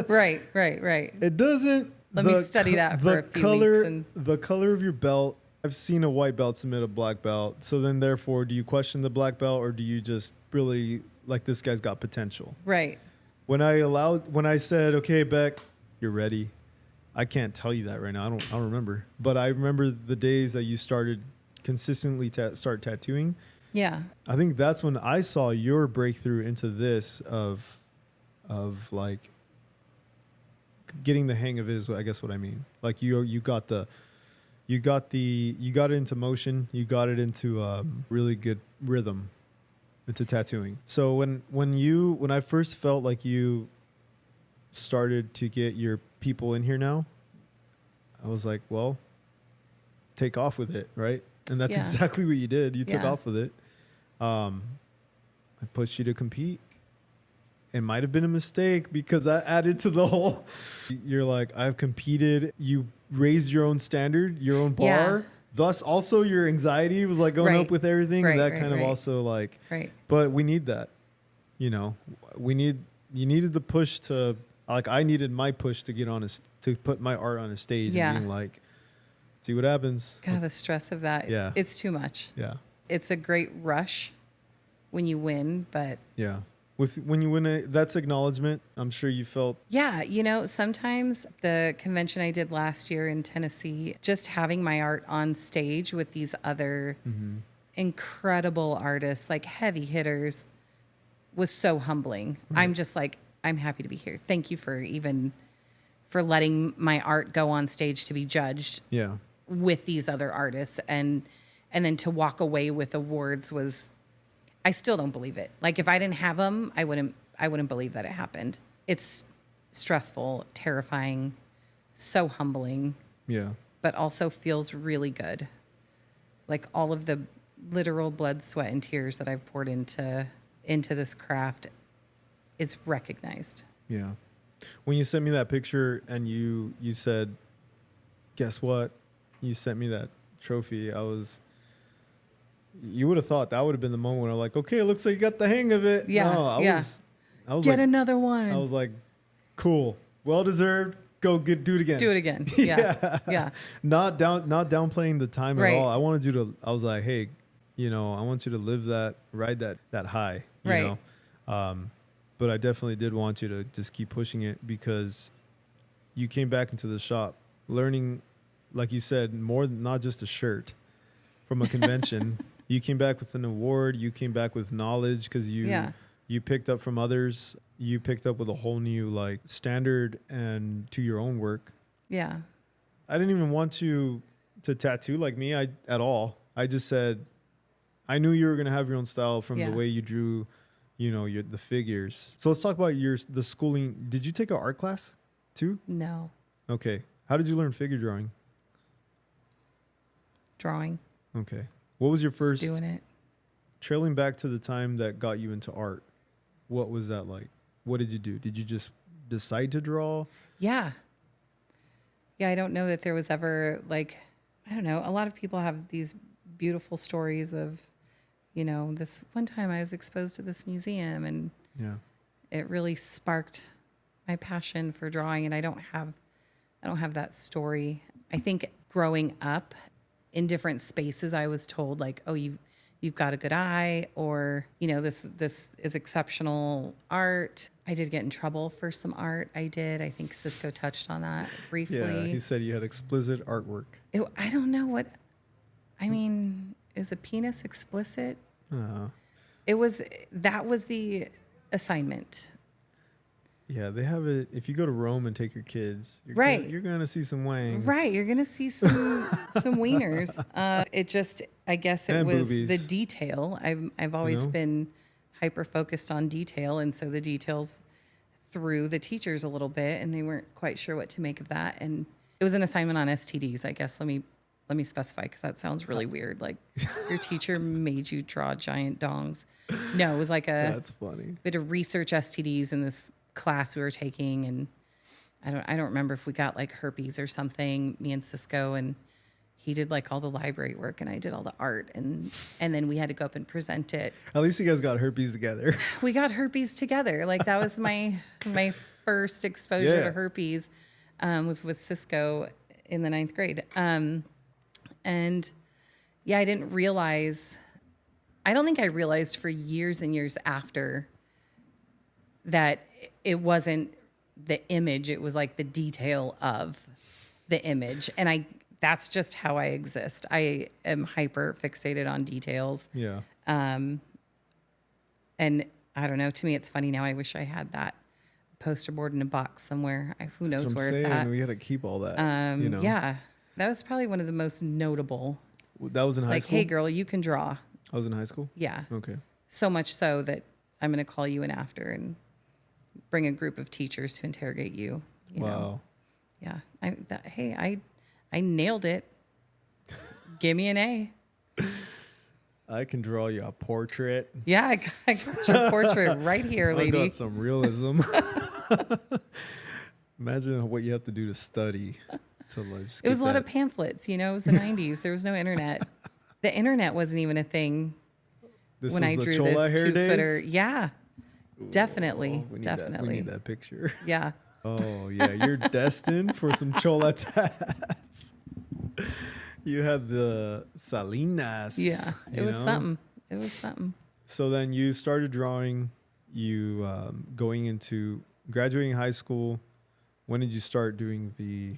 Right. It doesn't. Let me study that for a few weeks. And the color of your belt. I've seen a white belt submit a black belt. So then therefore, do you question the black belt or do you just really like this guy's got potential? Right. When I said, okay, Beck, you're ready. I can't tell you that right now. I don't remember. But I remember the days that you started consistently start tattooing. Yeah. I think that's when I saw your breakthrough into this of like getting the hang of it is I guess what I mean. Like you got it into motion, you got it into really good rhythm into tattooing. So when I first felt like you started to get your people in here now, I was like, well, take off with it, right? And that's exactly what you did. You took off with it. I pushed you to compete. It might have been a mistake because I added to the whole. You're like, I've competed. You raised your own standard, your own bar. Yeah. Thus, also your anxiety was like going up with everything. That kind of also like. Right. But we need that. You know, you needed the push to, like, I needed my push to get on to put my art on a stage and being like, see what happens. God, the stress of that. Yeah. It's too much. Yeah. It's a great rush when you win, but. Yeah. When you win, that's acknowledgement. I'm sure you felt. Yeah. You know, sometimes the convention I did last year in Tennessee, just having my art on stage with these other incredible artists, like heavy hitters, was so humbling. Right. I'm just like, I'm happy to be here. Thank you for letting my art go on stage to be judged. Yeah. With these other artists, and then to walk away with awards was, I still don't believe it. Like if I didn't have them, I wouldn't believe that it happened. It's stressful, terrifying, so humbling. Yeah. But also feels really good. Like all of the literal blood, sweat, and tears that I've poured into this craft is recognized. Yeah. When you sent me that picture and you said, guess what? You sent me that trophy. You would have thought that would have been the moment where I'm like, okay, it looks like you got the hang of it. Yeah. No, I was Get like, another one. I was like, cool. Well deserved. Go do it again. Do it again. Yeah. Yeah. Not downplaying the time Right. at all. I wanted you to, I was like, hey, I want you to ride that high, you know? But I definitely did want you to just keep pushing it because you came back into the shop learning, like you said, more than not just a shirt from a convention. You came back with an award. You came back with knowledge because you picked up from others. You picked up with a whole new like standard and to your own work. Yeah. I didn't even want you to tattoo like me at all. I just said, I knew you were going to have your own style from the way you drew, the figures. So let's talk about the schooling. Did you take an art class too? No. Okay. How did you learn figure drawing? Drawing. Okay. What was your first? Just doing it. Trailing back to the time that got you into art, what was that like? What did you do? Did you just decide to draw? Yeah. Yeah, I don't know that there was ever like, I don't know. A lot of people have these beautiful stories of, this one time I was exposed to this museum and it really sparked my passion for drawing. And I don't have that story. I think growing up in different spaces, I was told like, oh, you've got a good eye, or, this is exceptional art. I did get in trouble for some art I did. I think Cisco touched on that briefly. Yeah, he said you had explicit artwork. I don't know what, I mean, is a penis explicit? That was the assignment. Yeah, they have it. If you go to Rome and take your kids, you're gonna see some wangs. Right, you're gonna see some wieners. It just, I guess, it And was boobies. the detail. I've always been hyper focused on detail, and so the details threw the teachers a little bit, and they weren't quite sure what to make of that. And it was an assignment on STDs, I guess. Let me specify, because that sounds really weird. Like your teacher made you draw giant dongs. No, it was like That's funny. we had to research STDs in this class we were taking, and I don't remember if we got like herpes or something, me and Cisco, and he did like all the library work and I did all the art, and then we had to go up and present it. At least you guys got herpes together. We got herpes together. Like that was my first exposure to herpes, was with Cisco in the 9th grade. And yeah, I didn't realize, I don't think I realized for years and years after that it wasn't the image, it was like the detail of the image. And that's just how I exist. I am hyper fixated on details. Yeah. And I don't know, to me it's funny now. I wish I had that poster board in a box somewhere. Who knows where it's at. We got to keep all that. Yeah. That was probably one of the most notable. That was in high school? Like, hey girl, you can draw. I was in high school? Yeah. Okay. So much so that I'm going to call you in after and bring a group of teachers to interrogate you. You know? Yeah. I nailed it. Give me an A. I can draw you a portrait. Yeah, I got your portrait right here, lady. I got some realism. Imagine what you have to do to study. It was a lot of pamphlets, it was the 90s. There was no internet. The internet wasn't even a thing when I drew this 2-footer. Yeah, definitely. We need that picture. Yeah. Oh, yeah. You're destined for some chola tats. You had the Salinas. Yeah, it was something. It was something. So then you started drawing, going into graduating high school. When did you start doing the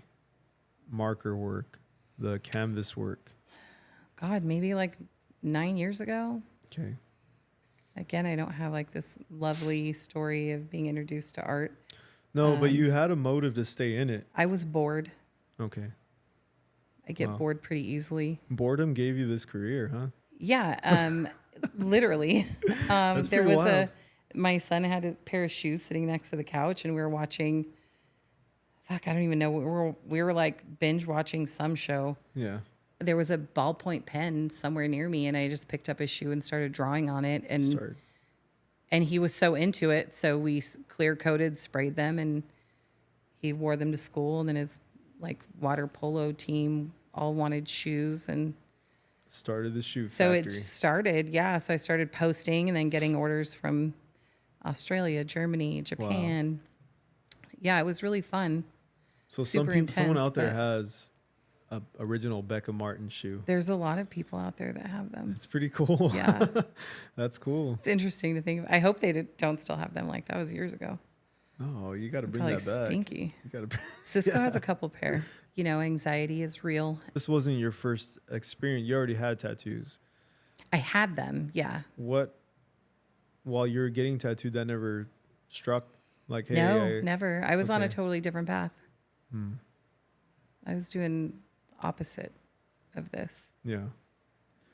marker work, the canvas work? God, maybe like 9 years ago. Okay. Again, I don't have like this lovely story of being introduced to art. No, but you had a motive to stay in it. I was bored. Okay. I get bored pretty easily. Boredom gave you this career, huh? Yeah, literally. That's there pretty was wild. my son had a pair of shoes sitting next to the couch, and we were watching. Fuck, I don't even know. We were like binge watching some show. Yeah. There was a ballpoint pen somewhere near me, and I just picked up his shoe and started drawing on it. And he was so into it, so we clear coated, sprayed them, and he wore them to school. And then his like water polo team all wanted shoes, and started the shoe so factory. it started. Yeah, so I started posting and then getting orders from Australia, Germany, Japan. Wow. Yeah, it was really fun. So Super someone out there but has a original Becca Martin shoe. There's a lot of people out there that have them. It's pretty cool. Yeah. That's cool. It's interesting to think of. I hope they don't still have them. Like that was years ago. Oh, you got to bring Probably that back. Stinky. You got to. Cisco has a couple pair. Anxiety is real. This wasn't your first experience. You already had tattoos. I had them. Yeah. What? While you were getting tattooed, that never struck. Like, hey, no, never. I was on a okay. totally different path. I was doing opposite of this. Yeah.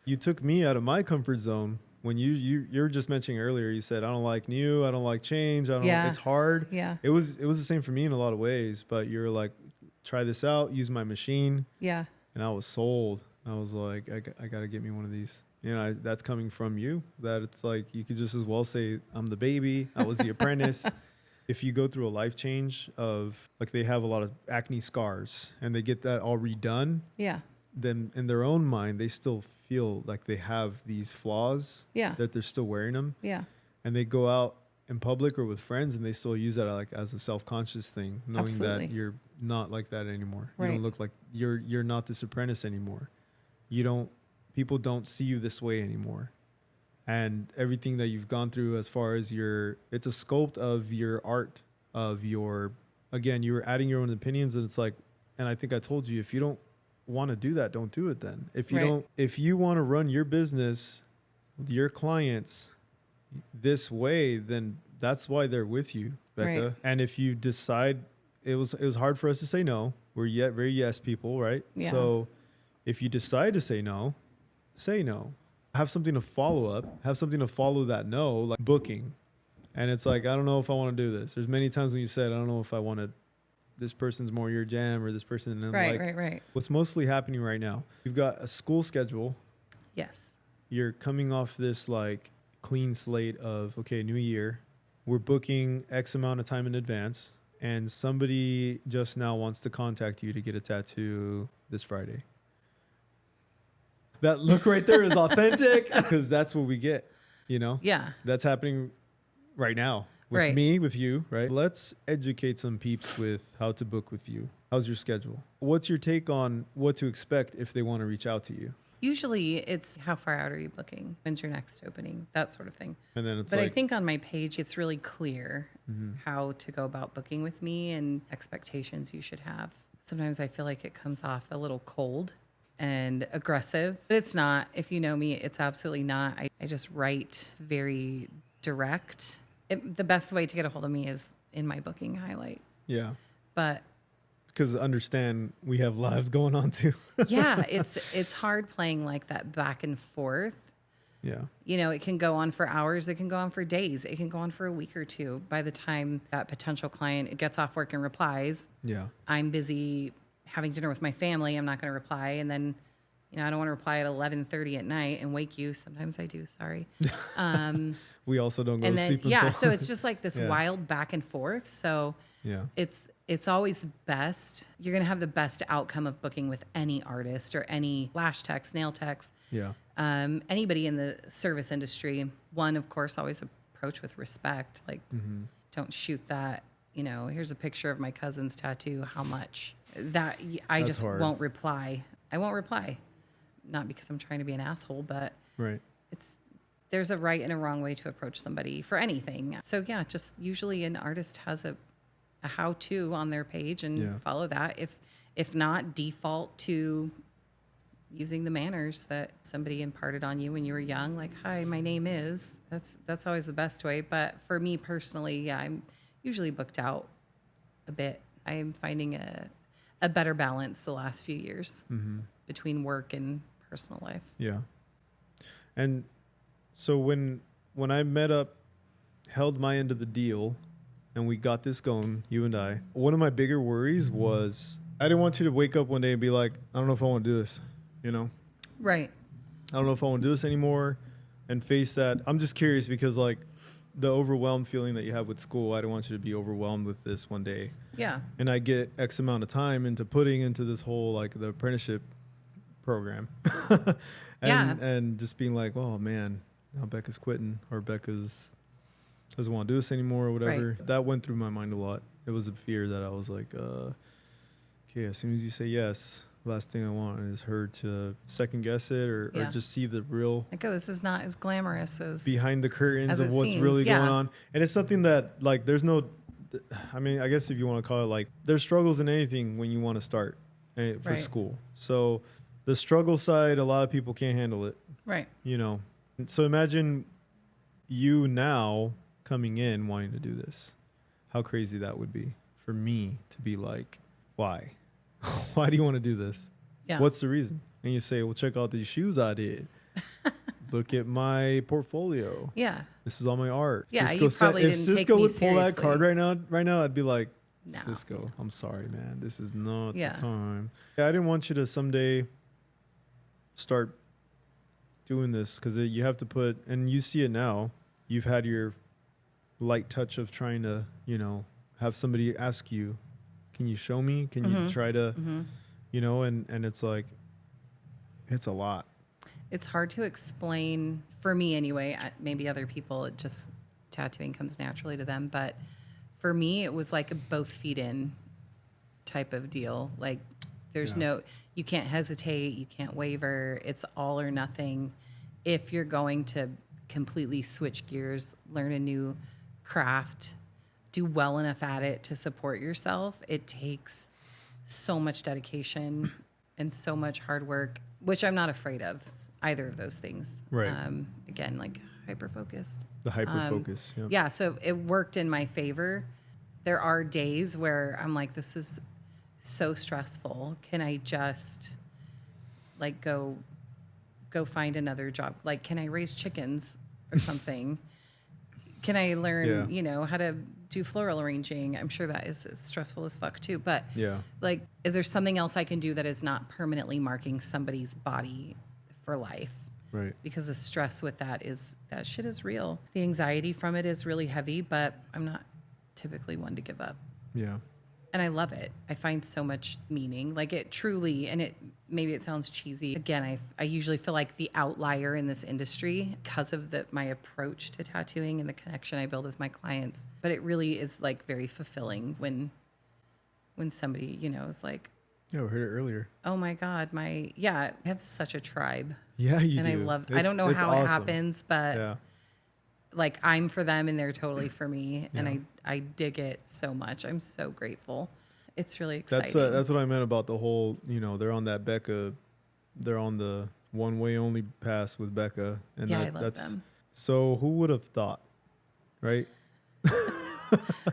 You took me out of my comfort zone when you were just mentioning earlier. You said I don't like new, I don't like change, I don't. Yeah. It's hard. Yeah. It was the same for me in a lot of ways. But you're like, try this out, use my machine. Yeah. And I was sold. I was like, I got to get me one of these. That's coming from you. That it's like you could just as well say I'm the baby. I was the apprentice. If you go through a life change of like they have a lot of acne scars and they get that all redone. Yeah. Then in their own mind, they still feel like they have these flaws. Yeah. That they're still wearing them. Yeah. And they go out in public or with friends and they still use that like as a self-conscious thing, knowing Absolutely. that you're not like that anymore. Right. You don't look like you're not this apprentice anymore. People don't see you this way anymore. And everything that you've gone through as far as it's a sculpt of your art, again, you were adding your own opinions and it's like, and I think I told you, if you don't want to do that, don't do it then. If you want to run your business your clients this way, then that's why they're with you, Becca. Right. And if you decide, it was hard for us to say no. We're yet very yes people, right? Yeah. So if you decide to say no, say no. Have something to follow up. Have something to follow that no, like booking. And it's like, I don't know if I want to do this. There's many times when you said, I don't know if I want to, this person's more your jam or this person. And Right. What's mostly happening right now, you've got a school schedule. Yes. You're coming off this like clean slate of, okay, new year. We're booking X amount of time in advance. And somebody just now wants to contact you to get a tattoo this Friday. That look right there is authentic because that's what we get, you know? Yeah. That's happening right now with Right. me, with you, right? Let's educate some peeps with how to book with you. How's your schedule? What's your take on what to expect if they want to reach out to you? Usually it's how far out are you booking? When's your next opening? That sort of thing. And then it's But like, I think on my page, it's really clear how to go about booking with me and expectations you should have. Sometimes I feel like it comes off a little cold and aggressive, but it's not. If you know me, it's absolutely not. I just write very direct. The best way to get a hold of me is in my booking highlight. yeah. But Because understand we have lives going on too. yeah, it's hard playing like that back and forth. Yeah. You know, it can go on for hours. It can go on for days. It can go on for a week or two. By the time that potential client gets off work and replies, Yeah. I'm busy having dinner with my family. I'm not going to reply. And then, you know, I don't want to reply at 11:30 at night and wake you. Sometimes I do. Sorry. We also don't go And to then, sleep yeah, until so it's just like this Yeah. wild back and forth. So yeah. it's always best. You're going to have the best outcome of booking with any artist or any lash techs, nail techs, Yeah. anybody in the service industry. One, of course, always approach with respect. Like, don't shoot that. You know, here's a picture of my cousin's tattoo. How much? That I That's just hard. won't reply. I won't reply. Not because I'm trying to be an asshole, but Right. there's a right and a wrong way to approach somebody for anything. So yeah, just usually an artist has a how-to on their page and Yeah. follow that. If not, default to using the manners that somebody imparted on you when you were young. Like, hi, my name is. That's always the best way. But for me personally, yeah, I'm usually booked out a bit. I am finding a better balance the last few years between work and personal life. Yeah. And so when I met up, held my end of the deal, and we got this going, you and I, one of my bigger worries was I didn't want you to wake up one day and be like, I don't know if I want to do this, you know? Right. I don't know if I want to do this anymore and face that. I'm just curious because like the overwhelmed feeling that you have with school, I don't want you to be overwhelmed with this one day. Yeah. And I get X amount of time into putting into this whole like the apprenticeship program. and just being like, oh man, now Becca's quitting or Becca's doesn't want to do this anymore or whatever. Right. That went through my mind a lot. It was a fear that I was like, okay, as soon as you say yes, last thing I want is her to second guess it or just see the real Like, oh, this is not as glamorous as behind the curtains as of it what's seems, really yeah. going on. And it's something that like there's no, I mean, I guess if you want to call it like there's struggles in anything when you want to start for Right. school. So the struggle side, a lot of people can't handle it, right. you know. So imagine you now coming in wanting to do this. How crazy that would be for me to be like, why? Why do you want to do this? Yeah. What's the reason? And you say, well, check out these shoes I did. Look at my portfolio. Yeah. This is all my art. Yeah, Cisco you probably if didn't Cisco take me would pull that seriously. card right now, I'd be like, No. Cisco, I'm sorry, man. This is not Yeah. the time. Yeah, I didn't want you to someday start doing this because you have to put, and you see it now. You've had your light touch of trying to, you know, have somebody ask you, can you show me? Can you try to, you know, and it's like, it's a lot. It's hard to explain for me anyway. Maybe other people, it just tattooing comes naturally to them. But for me, it was like a both feet in type of deal. Like there's you can't hesitate. You can't waver. It's all or nothing. If you're going to completely switch gears, learn a new craft, do well enough at it to support yourself, it takes so much dedication and so much hard work, which I'm not afraid of either of those things. Right. again, like hyper focused. The hyper focus. Yeah. So it worked in my favor. There are days where I'm like, this is so stressful. Can I just like go find another job? Like, can I raise chickens or something? Can I learn, how to do floral arranging? I'm sure that is stressful as fuck too. But like, is there something else I can do that is not permanently marking somebody's body for life? Right. Because the stress with that shit is real. The anxiety from it is really heavy, but I'm not typically one to give up. Yeah. And I love it. I find so much meaning. Like it truly, and maybe it sounds cheesy. Again, I usually feel like the outlier in this industry because of my approach to tattooing and the connection I build with my clients. But it really is like very fulfilling when somebody, is like, yeah, we heard it earlier. oh my God, I have such a tribe. Yeah, you and do. I love, I don't know how awesome. it happens, but like I'm for them and they're totally for me. Yeah. And I dig it so much. I'm so grateful. It's really exciting. That's what I meant about the whole, they're on that Becca, they're on the one way only pass with Becca. And I love them. So who would have thought, right?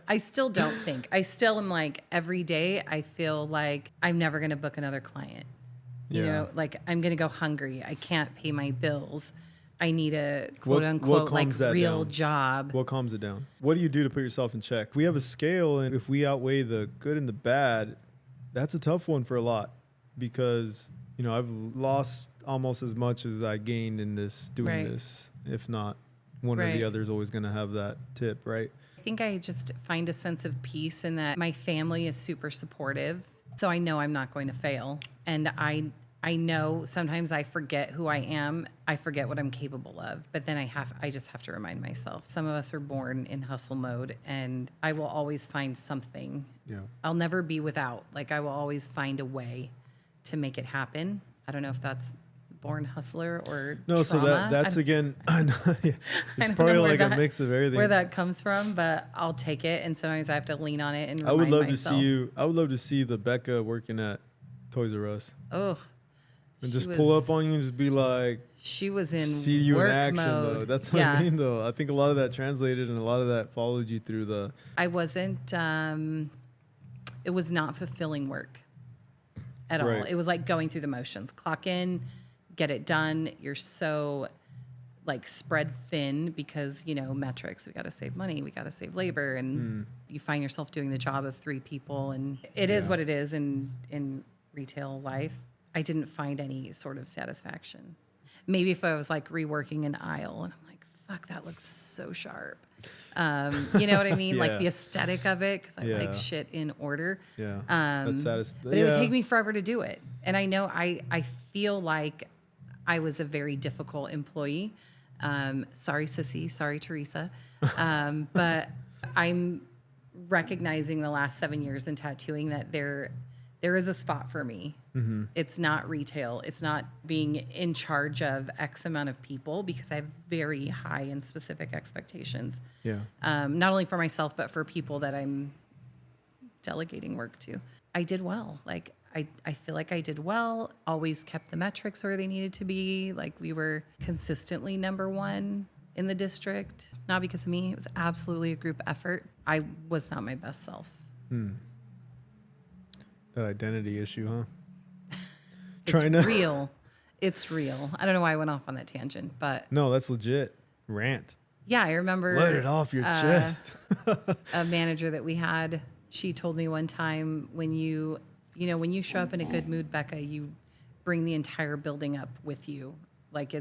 I still don't think. I still am like every day I feel like I'm never going to book another client. You know, like I'm going to go hungry. I can't pay my bills. I need a quote unquote like real job. What calms it down? What do you do to put yourself in check? If we have a scale and if we outweigh the good and the bad, that's a tough one for a lot because, I've lost almost as much as I gained in this doing this. If not, one or the other is always going to have that tip, right? I think I just find a sense of peace in that my family is super supportive. So I know I'm not going to fail. And I know sometimes I forget who I am. I forget what I'm capable of. But then I just have to remind myself. Some of us are born in hustle mode and I will always find something. Yeah. I'll never be without. Like I will always find a way to make it happen. I don't know if that's born hustler or no, trauma. So that's again, it's probably like a mix of everything. Where that comes from, but I'll take it. And sometimes I have to lean on it and remind I would love myself. to see you. I would love to see the Becca working at Toys R Us. Oh. And just pull up on you and just be like, she was in see you work in action mode. Though. That's what I mean though. I think a lot of that translated and a lot of that followed you through the. I wasn't. It was not fulfilling work at all. It was like going through the motions. Clock in, get it done. You're so like spread thin because metrics. We got to save money. We got to save labor, and you find yourself doing the job of 3 people, and it is what it is in retail life. I didn't find any sort of satisfaction. Maybe if I was like reworking an aisle and I'm like, fuck, that looks so sharp. You know what I mean? Like the aesthetic of it, because I like shit in order. Yeah. That's satisfying. But it would take me forever to do it. And I know I feel like I was a very difficult employee. Sorry, Sissy. Sorry, Teresa. But I'm recognizing the last 7 years in tattooing that there is a spot for me. Mm-hmm. It's not retail. It's not being in charge of X amount of people because I have very high and specific expectations. Yeah. Not only for myself, but for people that I'm delegating work to. I did well. Like I feel like I did well, always kept the metrics where they needed to be. Like we were consistently number 1 in the district, not because of me. It was absolutely a group effort. I was not my best self. That identity issue, huh? Real. It's real. I don't know why I went off on that tangent, but no, that's legit. Rant. Yeah, I remember. Let it off your chest. A manager that we had, she told me one time, when you show up in a good mood, Becca, you bring the entire building up with you. Like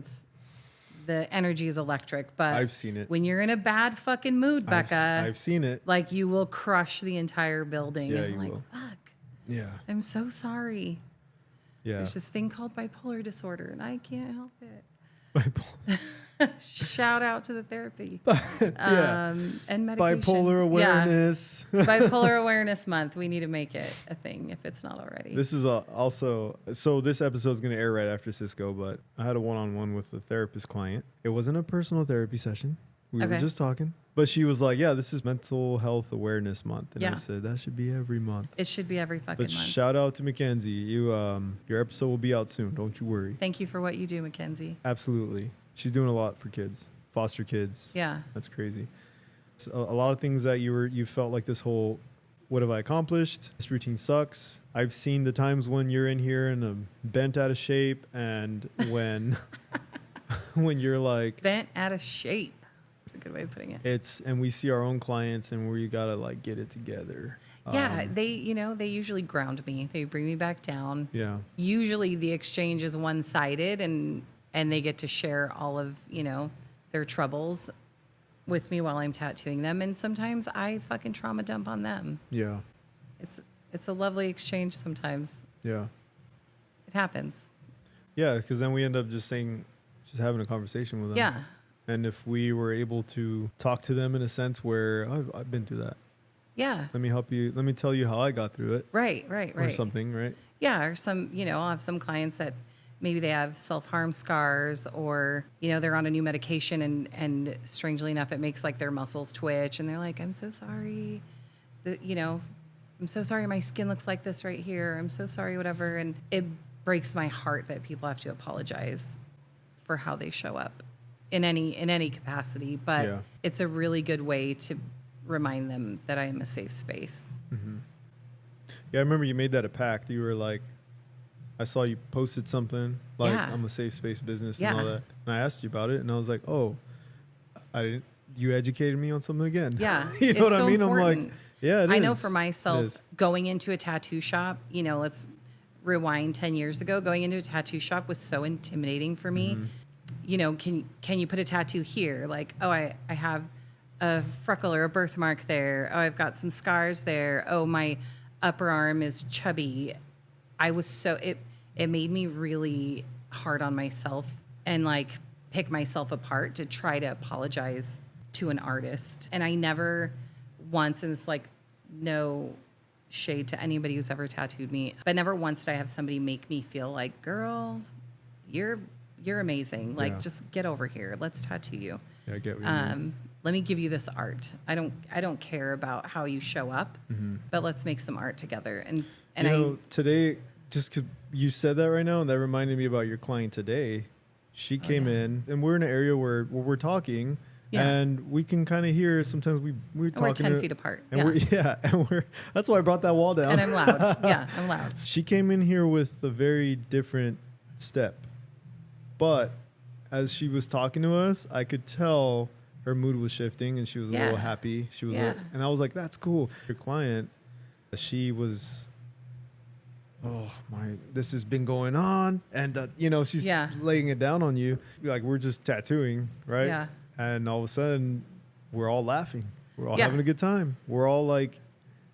the energy is electric, but I've seen it. When you're in a bad fucking mood, Becca, I've seen it. Like you will crush the entire building. Yeah, and you like, will. Fuck. Yeah. I'm so sorry. Yeah. There's this thing called bipolar disorder, and I can't help it. Bipolar. Shout out to the therapy. And medication. Bipolar awareness. Yeah. Bipolar awareness month. We need to make it a thing if it's not already. This is also, so this episode is going to air right after Cisco, but I had a one-on-one with a therapist client. It wasn't a personal therapy session. We were just talking. But she was like, yeah, this is Mental Health Awareness Month. And I said, that should be every month. It should be every fucking month. Shout out to Mackenzie. Your episode will be out soon. Don't you worry. Thank you for what you do, Mackenzie. Absolutely. She's doing a lot for kids, foster kids. Yeah. That's crazy. So a lot of things that you felt like this whole, what have I accomplished? This routine sucks. I've seen the times when you're in here and bent out of shape, and when when you're like bent out of shape. That's a good way of putting it. And we see our own clients and where you gotta like get it together. Yeah, they usually ground me. They bring me back down. Yeah. Usually the exchange is one-sided, and they get to share all of, their troubles with me while I'm tattooing them. And sometimes I fucking trauma dump on them. Yeah. It's a lovely exchange sometimes. Yeah. It happens. Yeah, because then we end up just having a conversation with them. Yeah. And if we were able to talk to them in a sense where I've been through that. Yeah. Let me help you. Let me tell you how I got through it. Right. Or something, right? Yeah. Or some, I'll have some clients that maybe they have self-harm scars, or, they're on a new medication and strangely enough, it makes like their muscles twitch, and they're like, I'm so sorry I'm so sorry my skin looks like this right here. I'm so sorry, whatever. And it breaks my heart that people have to apologize for how they show up in any capacity. But It's a really good way to remind them that I am a safe space. Mm-hmm. Yeah, I remember you made that a pact. You were like, I saw you posted something like I'm a safe space business and all that. And I asked you about it, and I was like, oh, you educated me on something again. Yeah. You know what I mean? Important. I'm like, yeah, it is. I know for myself, going into a tattoo shop, let's rewind 10 years ago, going into a tattoo shop was so intimidating for me. Mm-hmm. Can you put a tattoo here? Like, oh, I have a freckle or a birthmark there. Oh, I've got some scars there. Oh, my upper arm is chubby. I was it made me really hard on myself and like pick myself apart to try to apologize to an artist. And I never once, and it's like no shade to anybody who's ever tattooed me, but never once did I have somebody make me feel like, girl, you're amazing. Like, just get over here. Let's tattoo you. Yeah, I get what you mean. Let me give you this art. I don't care about how you show up, but let's make some art together. And today, just 'cause you said that right now, and that reminded me about your client today. She came in, and we're in an area where we're talking, and we can kind of hear. Sometimes we're talking. We're 10 feet apart. And that's why I brought that wall down. And I'm loud. Yeah, I'm loud. She came in here with a very different step, but as she was talking to us, I could tell her mood was shifting, and she was a little happy. She was, and I was like, "That's cool." Your client, she was, oh my, this has been going on, and she's laying it down on you. Like, we're just tattooing, right? Yeah. And all of a sudden, we're all laughing. We're all having a good time. We're all like,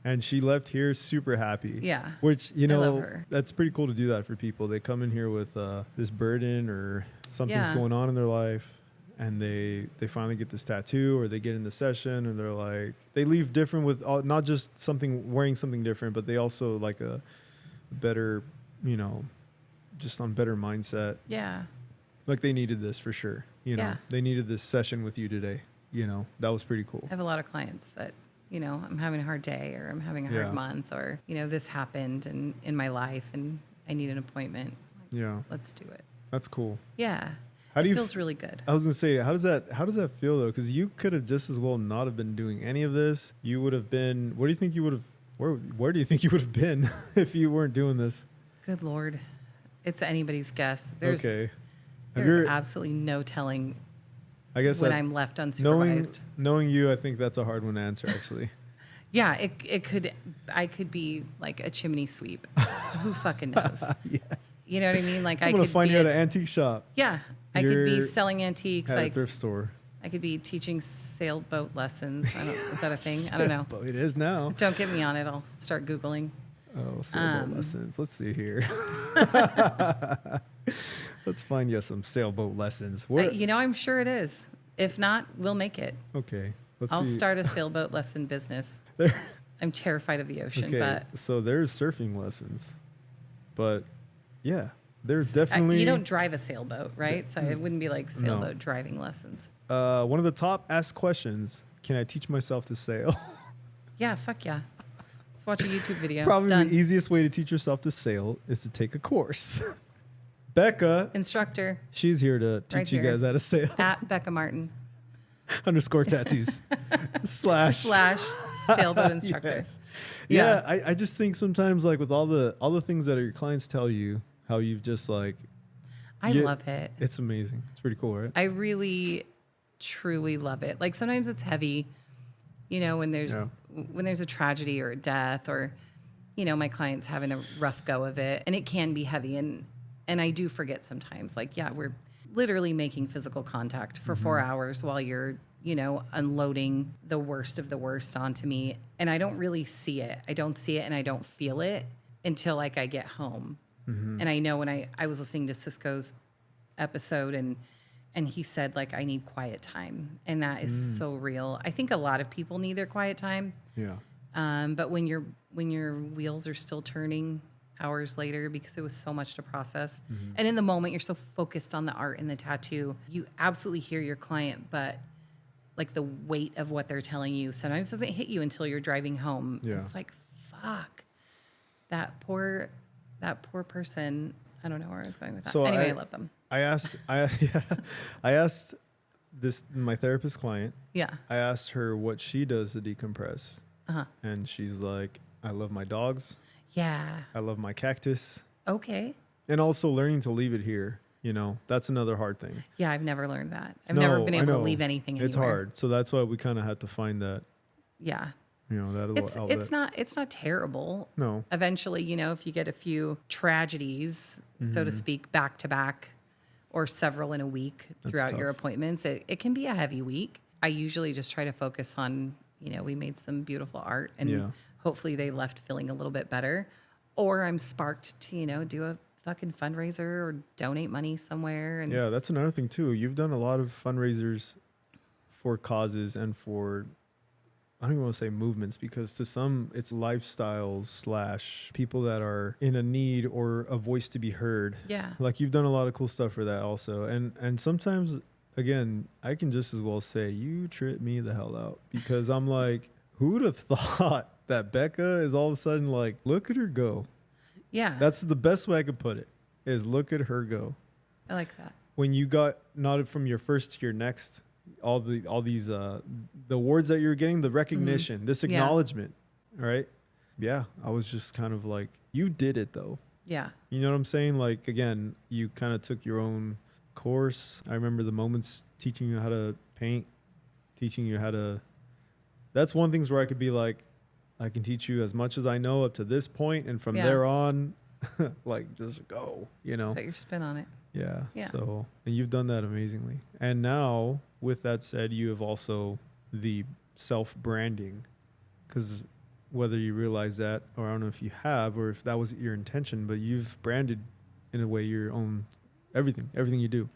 and she left here super happy. Yeah. Which, I love her. that's pretty cool to do that for people. They come in here with this burden or something's going on in their life, and they finally get this tattoo, or they get in the session, and they're like, they leave different with not just wearing something different, but they also like a better, just on better mindset. Yeah. Like, they needed this for sure. They needed this session with you today. That was pretty cool. I have a lot of clients that, I'm having a hard day, or I'm having a hard month, or, this happened in my life and I need an appointment. Like, let's do it. That's cool. Yeah. It feels really good. I was gonna say, how does that feel though? Because you could have just as well not have been doing any of this. You would have been. Where do you think you would have? Where do you think you would have been if you weren't doing this? Good Lord, it's anybody's guess. There's absolutely no telling. I guess when I'm left unsupervised. Knowing you, I think that's a hard one to answer, actually. Yeah, I could be like a chimney sweep. Who fucking knows? Yes. You know what I mean? Like, I'm gonna find you at an antique shop. Yeah, I could be selling antiques. At a thrift store. I could be teaching sailboat lessons. Is that a thing? I don't know. It is now. Don't get me on it. I'll start Googling. Oh, sailboat lessons. Let's see here. Let's find you some sailboat lessons. I'm sure it is. If not, we'll make it. Okay. I'll start a sailboat lesson business. I'm terrified of the ocean, but so there's surfing lessons, but there's definitely. You don't drive a sailboat, right? So it wouldn't be like sailboat driving lessons. One of the top asked questions: can I teach myself to sail? Yeah, fuck yeah. Let's watch a YouTube video. Probably the easiest way to teach yourself to sail is to take a course. Becca, instructor. she's here to teach Right you here. guys how to sail. At Becca Martin _ tattoos slash sailboat instructor. Yes. Yeah, I just think sometimes like with all the things that your clients tell you, how you've just like I love it. It's amazing. It's pretty cool, right? I really truly love it. Like sometimes it's heavy, you know, when there's a tragedy or a death, or you know, my client's having a rough go of it, and it can be heavy, and I do forget sometimes. Like, yeah, we're literally making physical contact for 4 hours while you're, you know, unloading the worst of the worst onto me, and I don't really see it. I don't see it and I don't feel it until like I get home. And I know when I was listening to Cisco's episode, and he said like, I need quiet time, and that is so real. I think a lot of people need their quiet time. Yeah. But when your wheels are still turning hours later, because it was so much to process, and in the moment you're so focused on the art and the tattoo, you absolutely hear your client, but like the weight of what they're telling you sometimes doesn't hit you until you're driving home. Yeah. It's like, fuck, that poor person. I don't know where I was going with that. So anyway, I love them. I asked this my therapist client. Yeah. I asked her what she does to decompress. And she's like, I love my dogs. Yeah. I love my cactus. Okay. And also learning to leave it here. You know, that's another hard thing. Yeah, I've never learned that. I've never been able to leave anything anywhere. It's hard. So that's why we kind of had to find that. Yeah. You know, that outlet. It's not terrible. No. Eventually, you know, if you get a few tragedies, so to speak, back to back, or several in a week throughout your appointments, it can be a heavy week. I usually just try to focus on, you know, we made some beautiful art, and hopefully they left feeling a little bit better, or I'm sparked to, you know, do a fucking fundraiser or donate money somewhere. And yeah, that's another thing too. You've done a lot of fundraisers for causes and for, I don't even want to say movements, because to some it's lifestyles / people that are in a need or a voice to be heard. Yeah. Like you've done a lot of cool stuff for that also. And sometimes, again, I can just as well say you trip me the hell out, because I'm like, who would have thought that Becca is all of a sudden like, look at her go. Yeah. That's the best way I could put it, is look at her go. I like that. When you got nodded from your first to your next, all these the awards that you're getting, the recognition, this acknowledgement, right? Yeah, I was just kind of like, you did it though. Yeah. You know what I'm saying? Like, again, you kind of took your own course. I remember the moments teaching you how to paint, teaching you how to, that's one things where I could be like, I can teach you as much as I know up to this point, and from there on, like, just go, you know. Put your spin on it. Yeah. Yeah. So, and you've done that amazingly. And now, with that said, you have also the self-branding, because whether you realize that, or I don't know if you have, or if that was your intention, but you've branded in a way your own everything you do.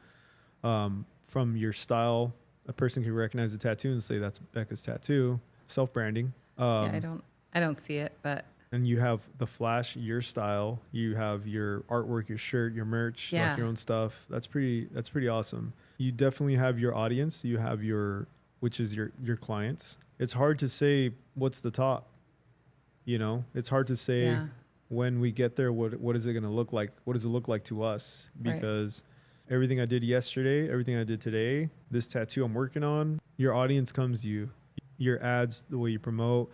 From your style, a person can recognize the tattoo and say that's Becca's tattoo. Self-branding. Yeah, I don't see it, but. And you have the flash, your style. You have your artwork, your shirt, your merch, like your own stuff. That's pretty awesome. You definitely have your audience. You have which is your clients. It's hard to say what's the top. You know, it's hard to say when we get there, what is it going to look like? What does it look like to us? Because everything I did yesterday, everything I did today, this tattoo I'm working on, your audience comes to you. Your ads, the way you promote.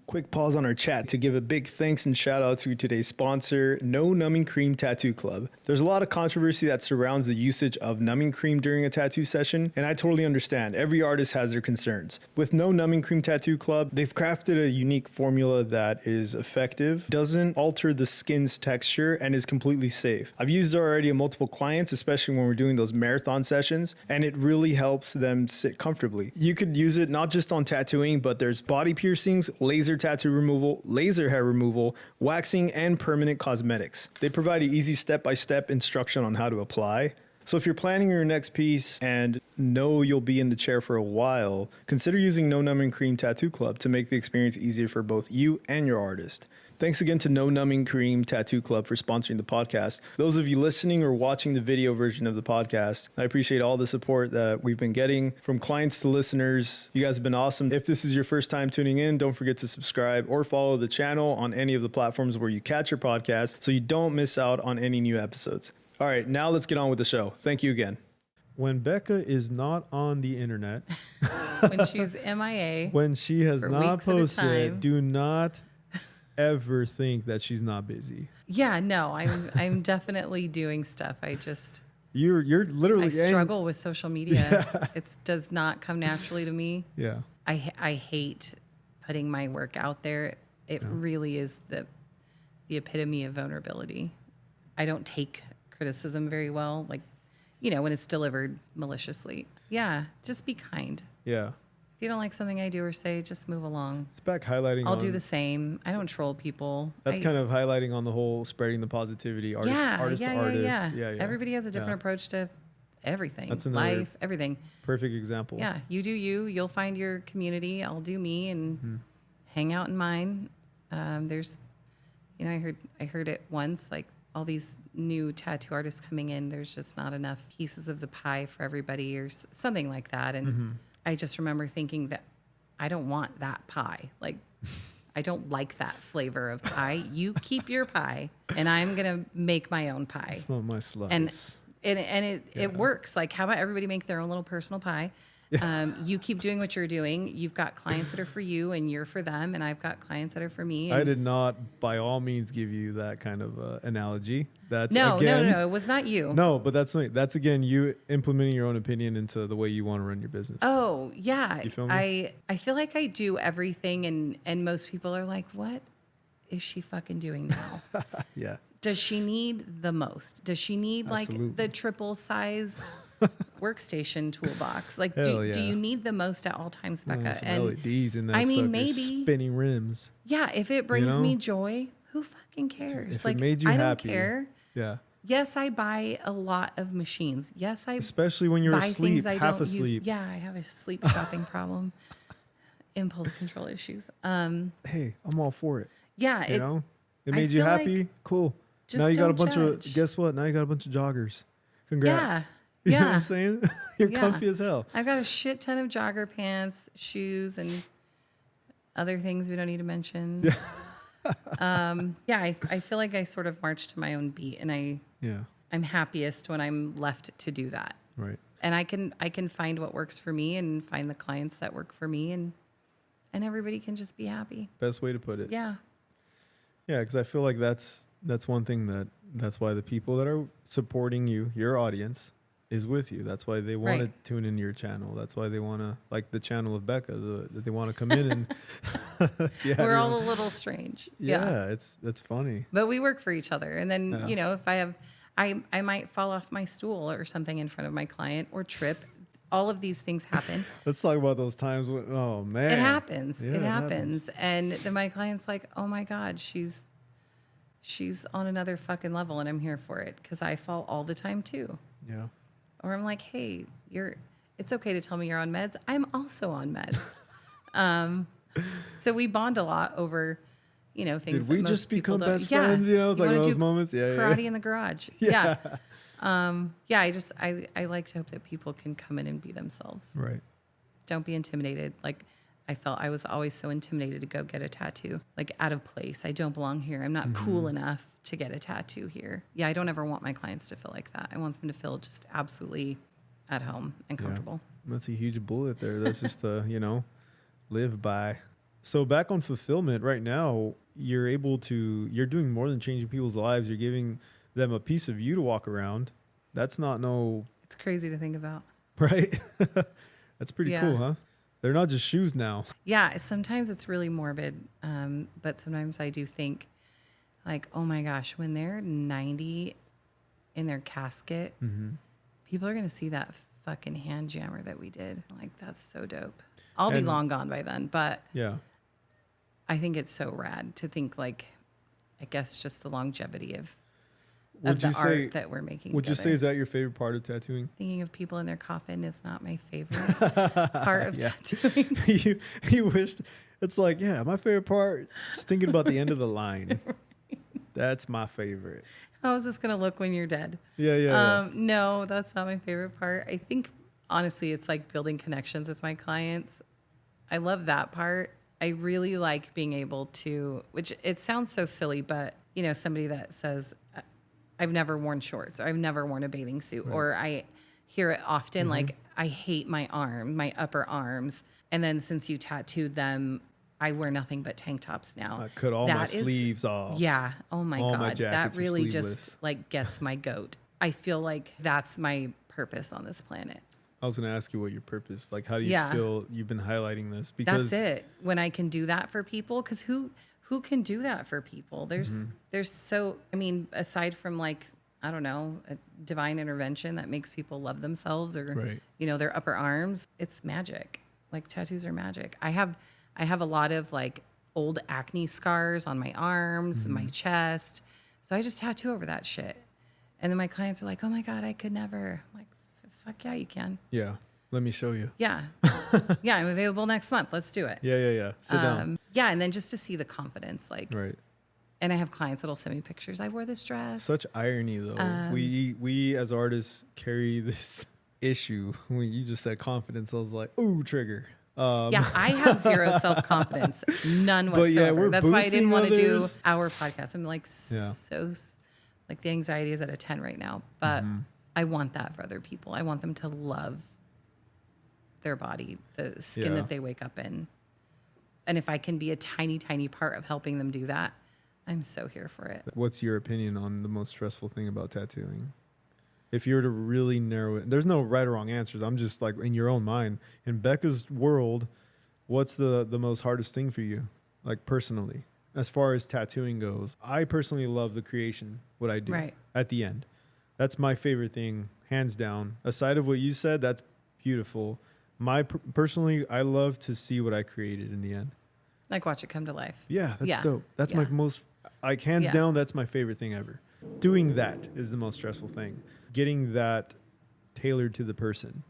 Quick pause on our chat to give a big thanks and shout out to today's sponsor, No Numbing Cream Tattoo Club. There's a lot of controversy that surrounds the usage of numbing cream during a tattoo session, and I totally understand. Every artist has their concerns. With No Numbing Cream Tattoo Club, they've crafted a unique formula that is effective, doesn't alter the skin's texture, and is completely safe. I've used it already on multiple clients, especially when we're doing those marathon sessions, and it really helps them sit comfortably. You could use it not just on tattooing, but there's body piercings, laser tattoo removal, laser hair removal, waxing, and permanent cosmetics. They provide an easy step-by-step instruction on how to apply. So if you're planning your next piece and know you'll be in the chair for a while, consider using No Numbing Cream Tattoo Club to make the experience easier for both you and your artist. Thanks again to No Numbing Cream Tattoo Club for sponsoring the podcast. Those of you listening or watching the video version of the podcast, I appreciate all the support that we've been getting from clients to listeners. You guys have been awesome. If this is your first time tuning in, don't forget to subscribe or follow the channel on any of the platforms where you catch your podcast so you don't miss out on any new episodes. All right, now let's get on with the show. Thank you again. When Becca is not on the internet, When she's MIA. when she has For not weeks at a posted, time. do not ever think that she's not busy. Yeah, no, I'm definitely doing stuff. You're literally I struggle with social media. It does not come naturally to me. Yeah. I hate putting my work out there. It really is the epitome of vulnerability. I don't take criticism very well, like, when it's delivered maliciously. Yeah, just be kind. Yeah. If you don't like something I do or say, just move along. It's back highlighting. I'll do the same. I don't troll people. That's kind of highlighting on the whole spreading the positivity, artist to artist. Yeah. Everybody has a different approach to everything. That's life, everything. Perfect example. Yeah, you do you. You'll find your community. I'll do me and hang out in mine. There's, I heard it once, like all these new tattoo artists coming in. There's just not enough pieces of the pie for everybody, or something like that. And I just remember thinking that I don't want that pie. Like, I don't like that flavor of pie. You keep your pie, and I'm gonna make my own pie. It's not my slice. And it works. Like, how about everybody make their own little personal pie? You keep doing what you're doing. You've got clients that are for you, and you're for them, and I've got clients that are for me. I did not, by all means, give you that kind of analogy. That's no. It was not you. No, but that's again you implementing your own opinion into the way you want to run your business. Oh yeah, you feel me? I feel like I do everything, and most people are like, "What is she fucking doing now?" Yeah. Does she need the most? Does she need Absolutely. like the triple sized workstation toolbox? Like, Hell do you need the most at all times, Becca? Some And LEDs in that. I mean, sucker, maybe spinning rims. Yeah, if it brings me know? joy, who fucking cares? If like, it made you I happy, don't care. Yeah. Yes, I buy a lot of machines. Yes, I Especially when you're buy asleep, things I half don't asleep. use. Yeah, I have a sleep shopping problem, impulse control issues. Hey, I'm all for it. Yeah, It I made you feel like happy. Cool. just Now you got a don't bunch of. judge. Guess what? Now you got a bunch of joggers. Congrats. Yeah, You know what yeah. I'm saying? You're Yeah. comfy as hell. I've got a shit ton of jogger pants, shoes, and other things we don't need to mention. I feel like I sort of march to my own beat, and Yeah. I'm happiest when I'm left to do that. Right. And I can find what works for me and find the clients that work for me, and everybody can just be happy. Best way to put it. Yeah. Yeah, because I feel like that's one thing that's why the people that are supporting you, your audience, is with you. That's why they want Right. to tune into your channel. That's why they want to, like the channel of Becca, that they want to come in and We're all a little strange. Yeah, that's funny. But we work for each other. And then, Yeah. if I might fall off my stool or something in front of my client or trip. All of these things happen. Let's talk about those times when, oh man. It happens. Yeah, it happens. And then my client's like, oh my God, she's on another fucking level, and I'm here for it, because I fall all the time too. Yeah. Or I'm like, hey, it's okay to tell me you're on meds. I'm also on meds. So we bond a lot over, things Did that we most just people become don't. best friends? It's like wanna those do moments. Yeah, karate yeah. in the garage. Yeah. I like to hope that people can come in and be themselves. Right. Don't be intimidated. Like, I felt I was always so intimidated to go get a tattoo, like out of place. I don't belong here. I'm not cool enough to get a tattoo here. Yeah, I don't ever want my clients to feel like that. I want them to feel just absolutely at home and comfortable. Yeah. That's a huge bullet there. That's just live by. So back on fulfillment right now, you're doing more than changing people's lives. You're giving them a piece of you to walk around. That's not It's crazy to think about. right. That's pretty Yeah. cool, huh? They're not just shoes now. Yeah, sometimes it's really morbid, but sometimes I do think, like, oh my gosh, when they're 90 in their casket, people are going to see that fucking hand jammer that we did. Like, that's so dope. I'll be long gone by then, but Yeah. I think it's so rad to think, like, I guess just the longevity of Would the you say art that we're making. Would you together. say is that your favorite part of tattooing? Thinking of people in their coffin is not my favorite part of Yeah. tattooing. you wished it's like, yeah, my favorite part is thinking about the end of the line. That's my favorite. How is this going to look when you're dead? Yeah. No, that's not my favorite part. I think, honestly, it's like building connections with my clients. I love that part. I really like being able to, which it sounds so silly, but, somebody that says, I've never worn shorts, or I've never worn a bathing suit, or I hear it often, like, I hate my upper arms. And then since you tattooed them, I wear nothing but tank tops now. I cut all my sleeves off. Yeah. Oh my All my God. jackets That are really sleeveless. just like gets my goat. I feel like that's my purpose on this planet. I was going to ask you what your purpose, like, how do you Yeah. feel you've been highlighting this? Because That's it. When I can do that for people, because who can do that for people? There's so, I mean, aside from like, I don't know, a divine intervention that makes people love themselves, or Right. you know, their upper arms, it's magic. Like, tattoos are magic. I have a lot of like old acne scars on my arms and my chest, so I just tattoo over that shit. And then my clients are like, "Oh my God, I could never." I'm like, "Fuck yeah, you can." Yeah. Let me show you. Yeah. Yeah, I'm available next month. Let's do it. Yeah. Sit down. Yeah, and then just to see the confidence, like, Right. and I have clients that'll send me pictures. I wore this dress. Such irony, though. We as artists carry this issue. When you just said confidence, I was like, "Ooh, trigger." Yeah, I have zero self-confidence, none But yeah, whatsoever. we're That's why I didn't boosting want to do others. our podcast. I'm like, Yeah. like, the anxiety is at a 10 right now, but I want that for other people. I want them to love their body, the skin Yeah. that they wake up in. And if I can be a tiny, tiny part of helping them do that, I'm so here for it. What's your opinion on the most stressful thing about tattooing? If you were to really narrow it, there's no right or wrong answers. I'm just like, in your own mind, in Becca's world, what's the most hardest thing for you, like personally, as far as tattooing goes? I personally love the creation, what I do Right. at the end. That's my favorite thing, hands down. Aside of what you said, that's beautiful. Personally, I love to see what I created in the end. Like, watch it come to life. Yeah, that's Yeah. dope. That's my Yeah. most, like, hands Yeah. down, that's my favorite thing ever. Doing that is the most stressful thing. Getting that tailored to the person.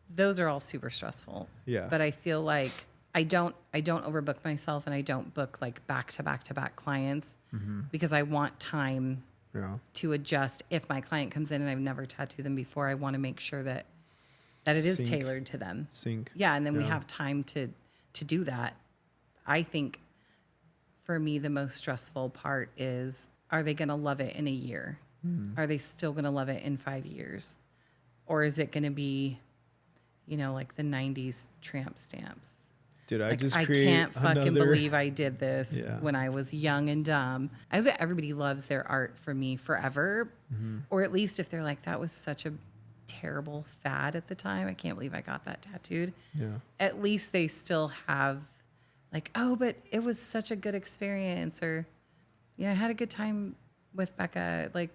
Those are all super stressful. Yeah. But I feel like I don't overbook myself, and I don't book like back to back to back clients because I want time Yeah. to adjust. If my client comes in and I've never tattooed them before, I want to make sure that it is Sync. tailored to them. Sync. Yeah, and then we Yeah. have time to do that. I think for me the most stressful part is, are they going to love it in a year? Are they still going to love it in 5 years? Or is it going to be, you know, like the 90s tramp stamps? Did I Like, just I create can't fucking another- believe I did this Yeah. when I was young and dumb. I bet everybody loves their art for me forever. Or at least if they're like, that was such a terrible fad at the time, I can't believe I got that tattooed. Yeah. At least they still have like, oh, but it was such a good experience, or, yeah, I had a good time with Becca. Like,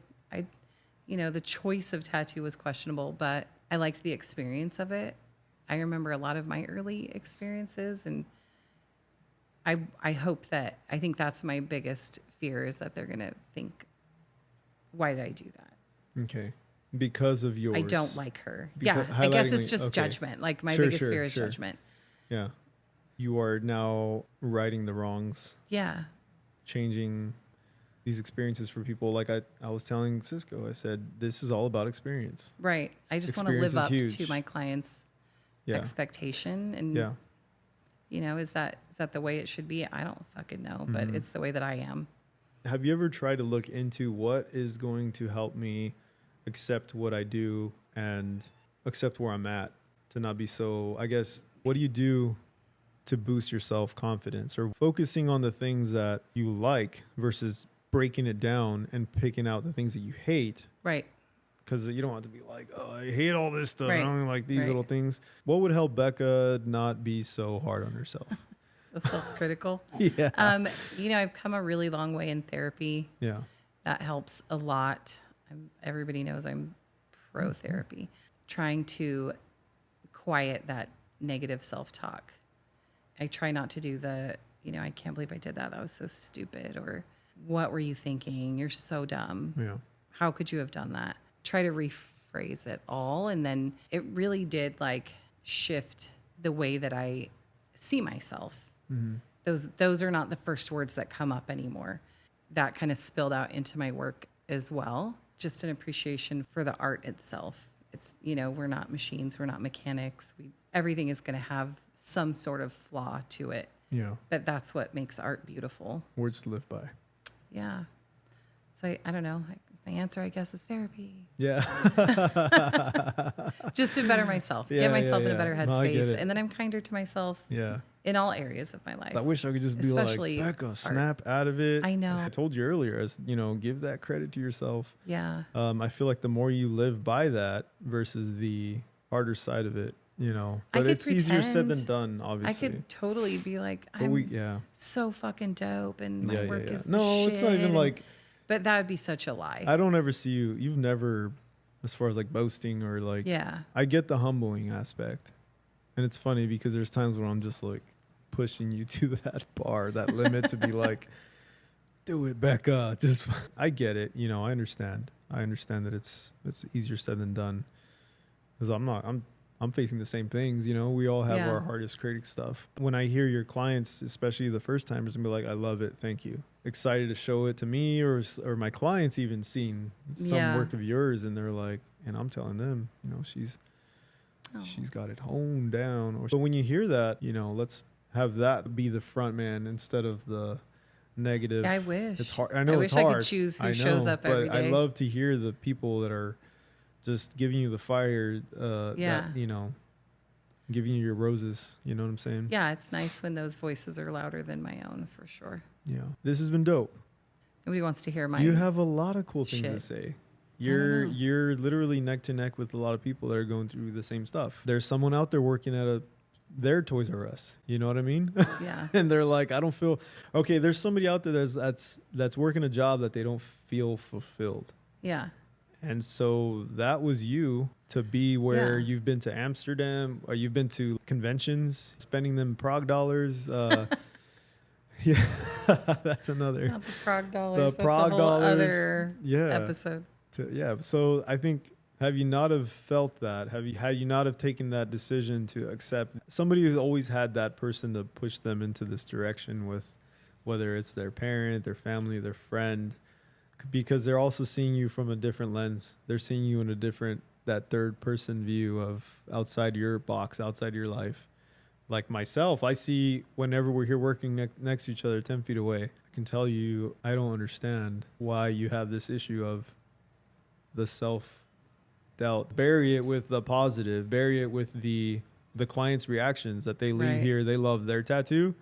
the choice of tattoo was questionable, but I liked the experience of it. I remember a lot of my early experiences, and I hope that, I think that's my biggest fear, is that they're going to think, why did I do that? Okay. Because of yours. I don't like her. Because Yeah, I guess highlighting it's the- just okay. judgment. Like, my Sure, biggest sure, fear is sure. judgment. Yeah. You are now righting the wrongs, Yeah. changing these experiences for people. Like I was telling Cisco, I said, this is all about experience. Right. I just want to Experience live is up huge. to my client's Yeah. expectation. And, Yeah. is that the way it should be? I don't fucking know, but it's the way that I am. Have you ever tried to look into what is going to help me accept what I do and accept where I'm at, to not be so, I guess, what do you do to boost your self-confidence, or focusing on the things that you like versus breaking it down and picking out the things that you hate? Right. Because you don't have to be like, oh, I hate all this stuff. Right. I don't like these Right. little things. What would help Becca not be so hard on herself? So self-critical. Yeah. I've come a really long way in therapy. Yeah. That helps a lot. Everybody knows I'm pro therapy. Trying to quiet that negative self-talk. I try not to do the, I can't believe I did that. That was so stupid. Or, what were you thinking? You're so dumb. Yeah. How could you have done that? Try to rephrase it all. And then it really did shift the way that I see myself. Those are not the first words that come up anymore. That kind of spilled out into my work as well. Just an appreciation for the art itself. It's, we're not machines, we're not mechanics. Everything is going to have some sort of flaw to it. Yeah. But that's what makes art beautiful. Words to live by. Yeah. So I don't know. My answer, I guess, is therapy. Yeah. Just to better myself, Yeah, get myself yeah, in a better yeah. No, I get headspace. it. And then I'm kinder to myself Yeah. in all areas of my life. So I wish I could just be Especially like, Becca, art. snap out of it. I know. I told you earlier, as you know, give that credit to yourself. Yeah. I feel like the more you live by that versus the harder side of it, you know, I but could it's easier said than pretend. done, I obviously. could totally be like, But I'm so fucking dope and my work is the no, it's not shit, even like, but that would be such a lie. I don't ever see you. You've never, as far as like boasting or like, Yeah. I get the humbling aspect. And it's funny because there's times when I'm just like pushing you to that bar, that limit to be like, do it, Becca. Just, I get it. You know, I understand. I understand that it's easier said than done. Because I'm facing the same things. You know, we all have Yeah. our hardest critic stuff. When I hear your clients, especially the first timers, and be like, I love it. Thank you. Excited to show it to me or my clients even seen some Yeah. work of yours. And they're like, and I'm telling them, you know, she's got it honed down. So when you hear that, you know, let's have that be the front man instead of the negative. Yeah, I wish. It's hard. I know I it's wish hard. I could choose who I know, shows up every but I day. love to hear the people that are just giving you the fire. Yeah. That, you know, giving you your roses. You know what I'm saying? Yeah, it's nice when those voices are louder than my own, for sure. Yeah. This has been dope. Nobody wants to hear my. You have a lot of cool things to shit. say. know. You're literally neck to neck with a lot of people that are going through the same stuff. There's someone out there working at their Toys R Us. You know what I mean? Yeah. And they're like, I don't feel okay. There's somebody out there that's working a job that they don't feel fulfilled. Yeah. And so that was you to be where Yeah. you've been to Amsterdam or you've been to conventions, spending them Prague dollars. Yeah, that's another. Not the Prague dollars. The Prague That's a whole dollars. other Yeah. episode. Yeah. So I think, have you not have felt that? Had you not have taken that decision to accept somebody who's always had that person to push them into this direction with, whether it's their parent, their family, their friend, because they're also seeing you from a different lens. They're seeing you in a different, that third person view of outside your box, outside your life. Like myself, I see whenever we're here working next to each other 10 feet away, I can tell you, I don't understand why you have this issue of the self-doubt. Bury it with the positive. Bury it with the client's reactions that they leave Right. here. They love their tattoo.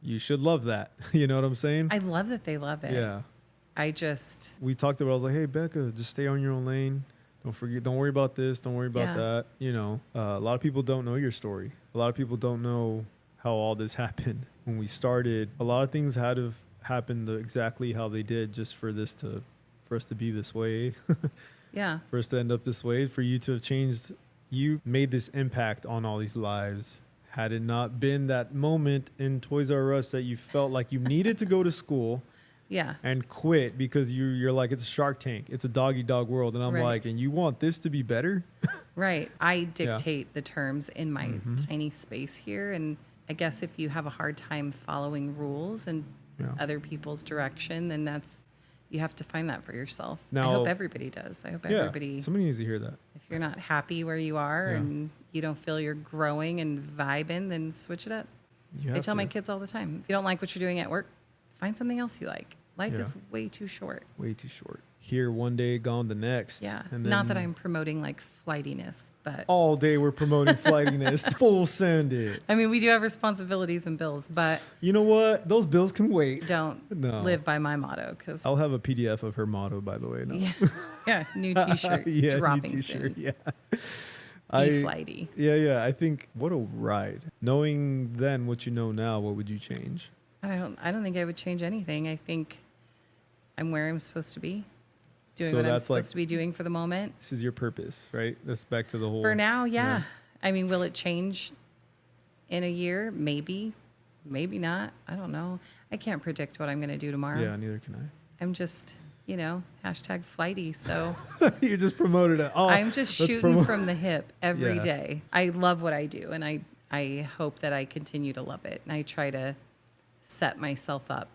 You should love that. You know what I'm saying? I love that they love it. Yeah. We talked about, I was like, hey, Becca, just stay on your own lane. Don't worry about this. Don't worry about Yeah. that. You know, a lot of people don't know your story. A lot of people don't know how all this happened. When we started, a lot of things had to have happened exactly how they did just for us to be this way, Yeah. for us to end up this way, for you to have changed. You made this impact on all these lives. Had it not been that moment in Toys R Us that you felt like you needed to go to school Yeah. and quit because you're like, it's a Shark Tank, it's a dog world, and I'm Right. like, and you want this to be better? Right. I dictate the terms in my Mm-hmm. tiny space here. And I guess if you have a hard time following rules and Yeah. other people's direction, then you have to find that for yourself. I Now- hope everybody does. I hope everybody, somebody needs to hear that. if you're not happy where you are Yeah. and you don't feel you're growing and vibing, then switch it up. You I have tell my to. kids all the time, if you don't like what you're doing at work, find something else you like. Life Yeah. is way too short. Way too short. Here one day, gone the next. Yeah. And Not that then I'm promoting like flightiness, but all day we're promoting flightiness. Full send it. I mean, we do have responsibilities and bills, but You know what? Those bills can wait. don't No. live by my motto because I'll have a PDF of her motto, by the way. No. yeah, new T-shirt Yeah, dropping new t-shirt. soon. Yeah. Be flighty. Yeah. I think what a ride. Knowing then what you know now, what would you change? I don't think I would change anything. I think I'm where I'm supposed to be, doing So what I'm that's like- supposed to be doing for the moment. This is your purpose, right? That's back to the whole. For now, yeah. Yeah. I mean, will it change in a year? Maybe, maybe not. I don't know. I can't predict what I'm going to do tomorrow. Yeah, neither can I'm just, hashtag flighty. So I. You just promoted it. Oh, I'm just let's shooting promote- from the hip every Yeah. day. I love what I do, and I hope that I continue to love it. And I try to set myself up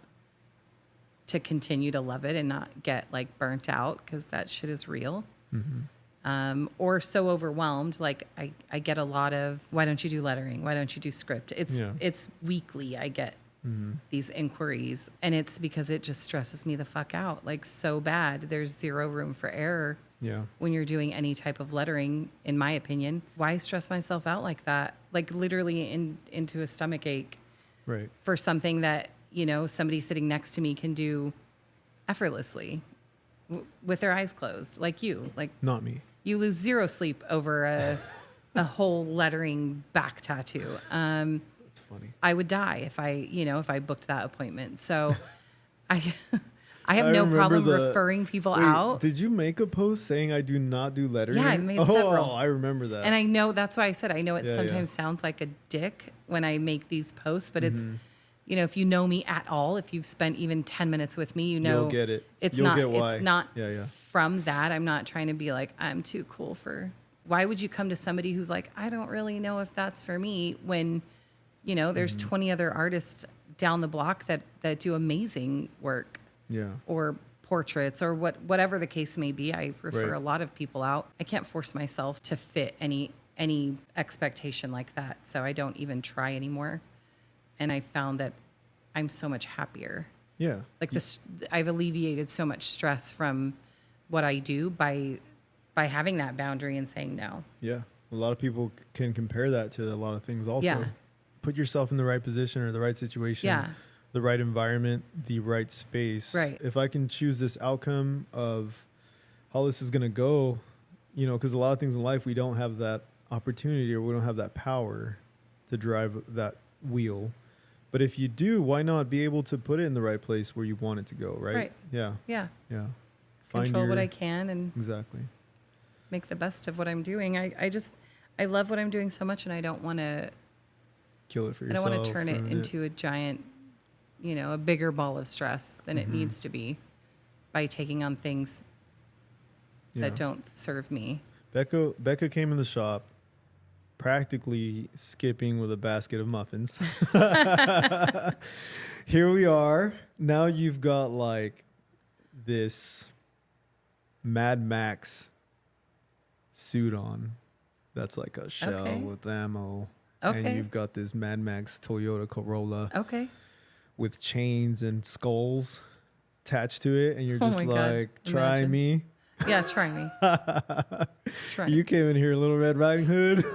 to continue to love it and not get like burnt out, because that shit is real. Or so overwhelmed. Like I get a lot of, why don't you do lettering? Why don't you do script? It's Yeah. it's weekly. I get these inquiries. And it's because it just stresses me the fuck out, like so bad. There's zero room for error. Yeah. When you're doing any type of lettering, in my opinion. Why stress myself out like that? Like literally into a stomach ache. Right. For something that, you know, somebody sitting next to me can do effortlessly with their eyes closed, like you. Like Not me. you lose zero sleep over a whole lettering back tattoo. That's funny. I would die if I booked that appointment. So I have no problem referring people out. Did you make a post saying I do not do lettering? Yeah, I made several. Oh, I remember that. And I know, that's why I said, I know it Yeah, sometimes sounds like a dick when I make these posts, but it's, you know, if you know me at all, if you've spent even 10 minutes with me, you know, You'll get it. It's You'll not, get why. it's not Yeah. from that. I'm not trying to be like, I'm too cool for, why would you come to somebody who's like, I don't really know if that's for me, when, you know, there's 20 other artists down the block that do amazing work. Yeah. Or portraits or whatever the case may be. I refer a lot of people out. I can't force myself to fit any expectation like that. So I don't even try anymore. And I found that I'm so much happier. Yeah. Like this, I've alleviated so much stress from what I do by having that boundary and saying no. Yeah. A lot of people can compare that to a lot of things also. Yeah. Put yourself in the right position or the right situation. Yeah. The right environment, the right space. Right. If I can choose this outcome of how this is going to go, you know, because a lot of things in life, we don't have that opportunity or we don't have that power to drive that wheel. But if you do, why not be able to put it in the right place where you want it to go, right? Right. Yeah. Yeah. Yeah. Control what I can and Exactly. make the best of what I'm doing. I love what I'm doing so much, and I don't want to Kill it for I yourself. don't want to turn it into a giant, you know, a bigger ball of stress than it needs to be by taking on things that don't serve me. Becca came in the shop practically skipping with a basket of muffins. Here we are. Now you've got like this Mad Max suit on. That's like a shell with ammo. Okay. And you've got this Mad Max Toyota Corolla Okay. with chains and skulls attached to it. And you're just my God. like, try Imagine. me. Yeah, try me. Try. You came in here, Little Red Riding Hood.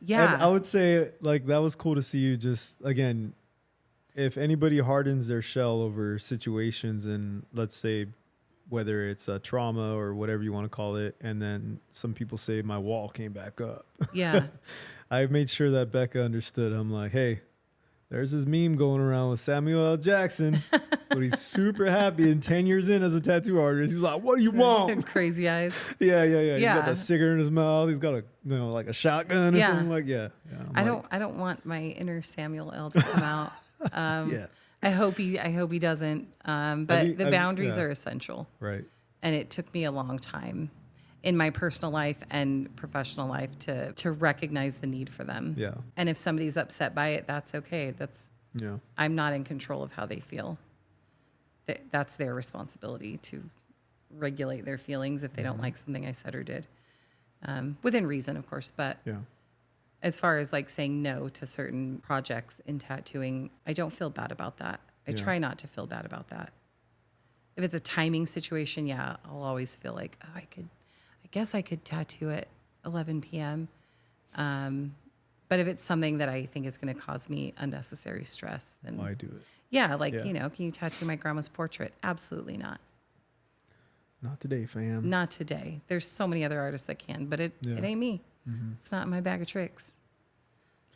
Yeah. And I would say, like, that was cool to see you just, again, if anybody hardens their shell over situations and, let's say, whether it's a trauma or whatever you want to call it, and then some people say my wall came back up. Yeah. I made sure that Becca understood. I'm like, hey, there's this meme going around with Samuel L. Jackson, but he's super happy. And 10 years in as a tattoo artist, he's like, what do you want? Crazy eyes. Yeah. He's Yeah. got that cigarette in his mouth. He's got like a shotgun or Yeah. something like, yeah. I don't want my inner Samuel L. to come out. Yeah. I hope he doesn't. But the boundaries are essential. Right. And it took me a long time in my personal life and professional life to recognize the need for them. Yeah. And if somebody's upset by it, that's okay. Yeah. I'm not in control of how they feel. That's their responsibility to regulate their feelings if they don't like something I said or did. Within reason, of course. But Yeah. as far as like saying no to certain projects in tattooing, I don't feel bad about that. I try not to feel bad about that. If it's a timing situation, yeah, I'll always feel like, oh, I guess I could tattoo at 11 p.m. But if it's something that I think is going to cause me unnecessary stress, then Why do it? yeah, like, you know, can you tattoo my grandma's portrait? Absolutely not. Not today, fam. Not today. There's so many other artists that can, but it ain't me. It's not my bag of tricks.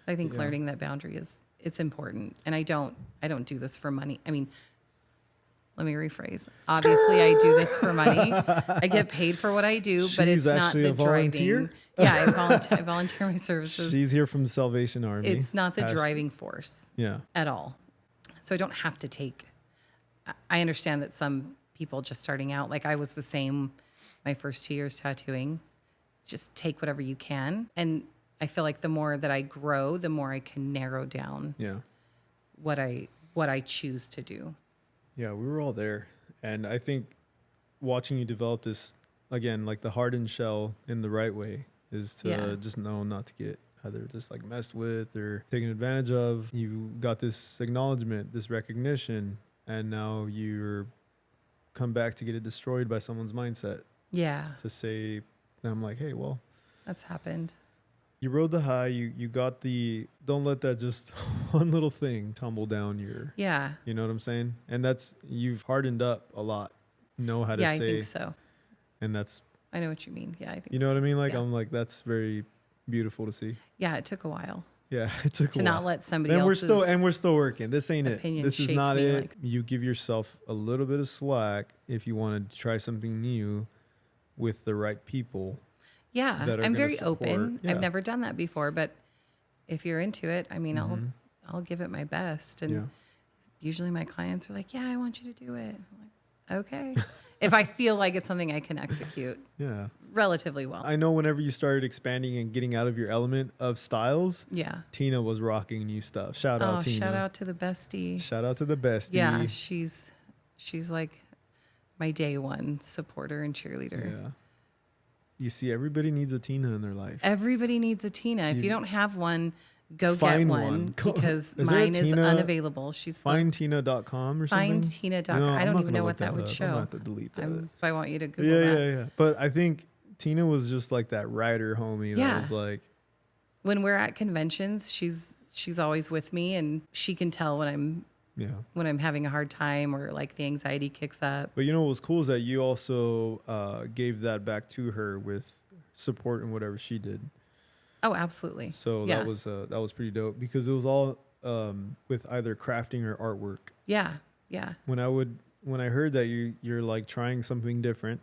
I think learning that boundary it's important. And I don't do this for money. I mean, let me rephrase. Obviously, I do this for money. I get paid for what I do, but it's She's not actually the a volunteer? driving. Yeah, I volunteer my services. She's here from the Salvation Army. It's not the driving force Yeah. at all. So I don't have to take. I understand that some people just starting out, like I was the same my first 2 years tattooing, just take whatever you can. And I feel like the more that I grow, the more I can narrow down what I choose to do. Yeah, we were all there. And I think watching you develop this, again, like the hardened shell in the right way is to just know not to get either just like messed with or taken advantage of. You got this acknowledgement, this recognition, and now you're come back to get it destroyed by someone's mindset. Yeah. To say, and I'm like, hey, well, That's happened. you rode the high, you got the, don't let that just one little thing tumble down your, Yeah. you know what I'm saying? And that's, you've hardened up a lot, know how to Yeah, say. I think so. And that's, I know what you mean. Yeah, I think you know what I mean? Like, Yeah. I'm like, that's very beautiful to see. Yeah, it took a while Yeah, it took to a while. not let somebody And else's we're still working. This ain't it. opinion This is shake not me it. like- You give yourself a little bit of slack if you want to try something new with the right people. Yeah, that are I'm gonna very support. open. Yeah. I've never done that before, but if you're into it, I mean, Mhm. I'll give it my best. And Yeah. usually my clients are like, "Yeah, I want you to do it." I'm like, "Okay." If I feel like it's something I can execute Yeah. relatively well. I know whenever you started expanding and getting out of your element of styles, Yeah. Tina was rocking new stuff. Shout Oh, out Tina. shout out to the bestie. Shout out to the bestie. Yeah, she's like my day one supporter and cheerleader. Yeah. You see, everybody needs a Tina in their life. Everybody needs a Tina. If you don't have one, go get Find one one. because Is there a mine is Tina- unavailable. She's booked. FindTina.com or something? FindTina.com. No, I I'm don't not even gonna know look what that would up. I'm show. gonna have to delete that. If I want you to Google Yeah, that. yeah. But I think Tina was just like that rider homie that Yeah. was like, When we're at conventions, she's always with me, and she can tell yeah. when I'm having a hard time or like the anxiety kicks up. But you know what was cool is that you also gave that back to her with support and whatever she did. Oh, absolutely. So Yeah. that was pretty dope because it was all with either crafting or artwork. Yeah. Yeah. When I heard that you're like trying something different,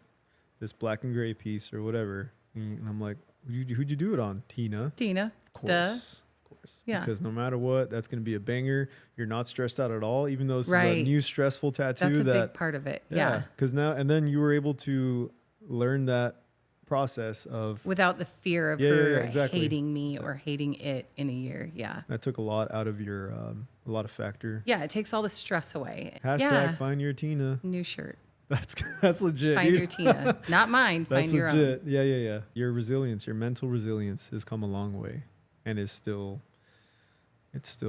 this black and gray piece or whatever, and I'm like, who'd you do it on? Tina. Tina. Of course. Duh. Of course. Yeah. Because no matter what, that's going to be a banger. You're not stressed out at all, even though this is a Right. new stressful tattoo. That's a that big part of it. Yeah. Because now, and then you were able to learn that process of, Without the fear of Yeah, her exactly. hating me or hating it in a year. Yeah. that took a lot out of your, a lot of factor. Yeah. It takes all the stress away. Hashtag yeah. find your Tina. New shirt. That's legit. Find dude. your Tina. Not mine. That's Find your legit. own. Yeah. Your resilience, your mental resilience has come a long way and it's still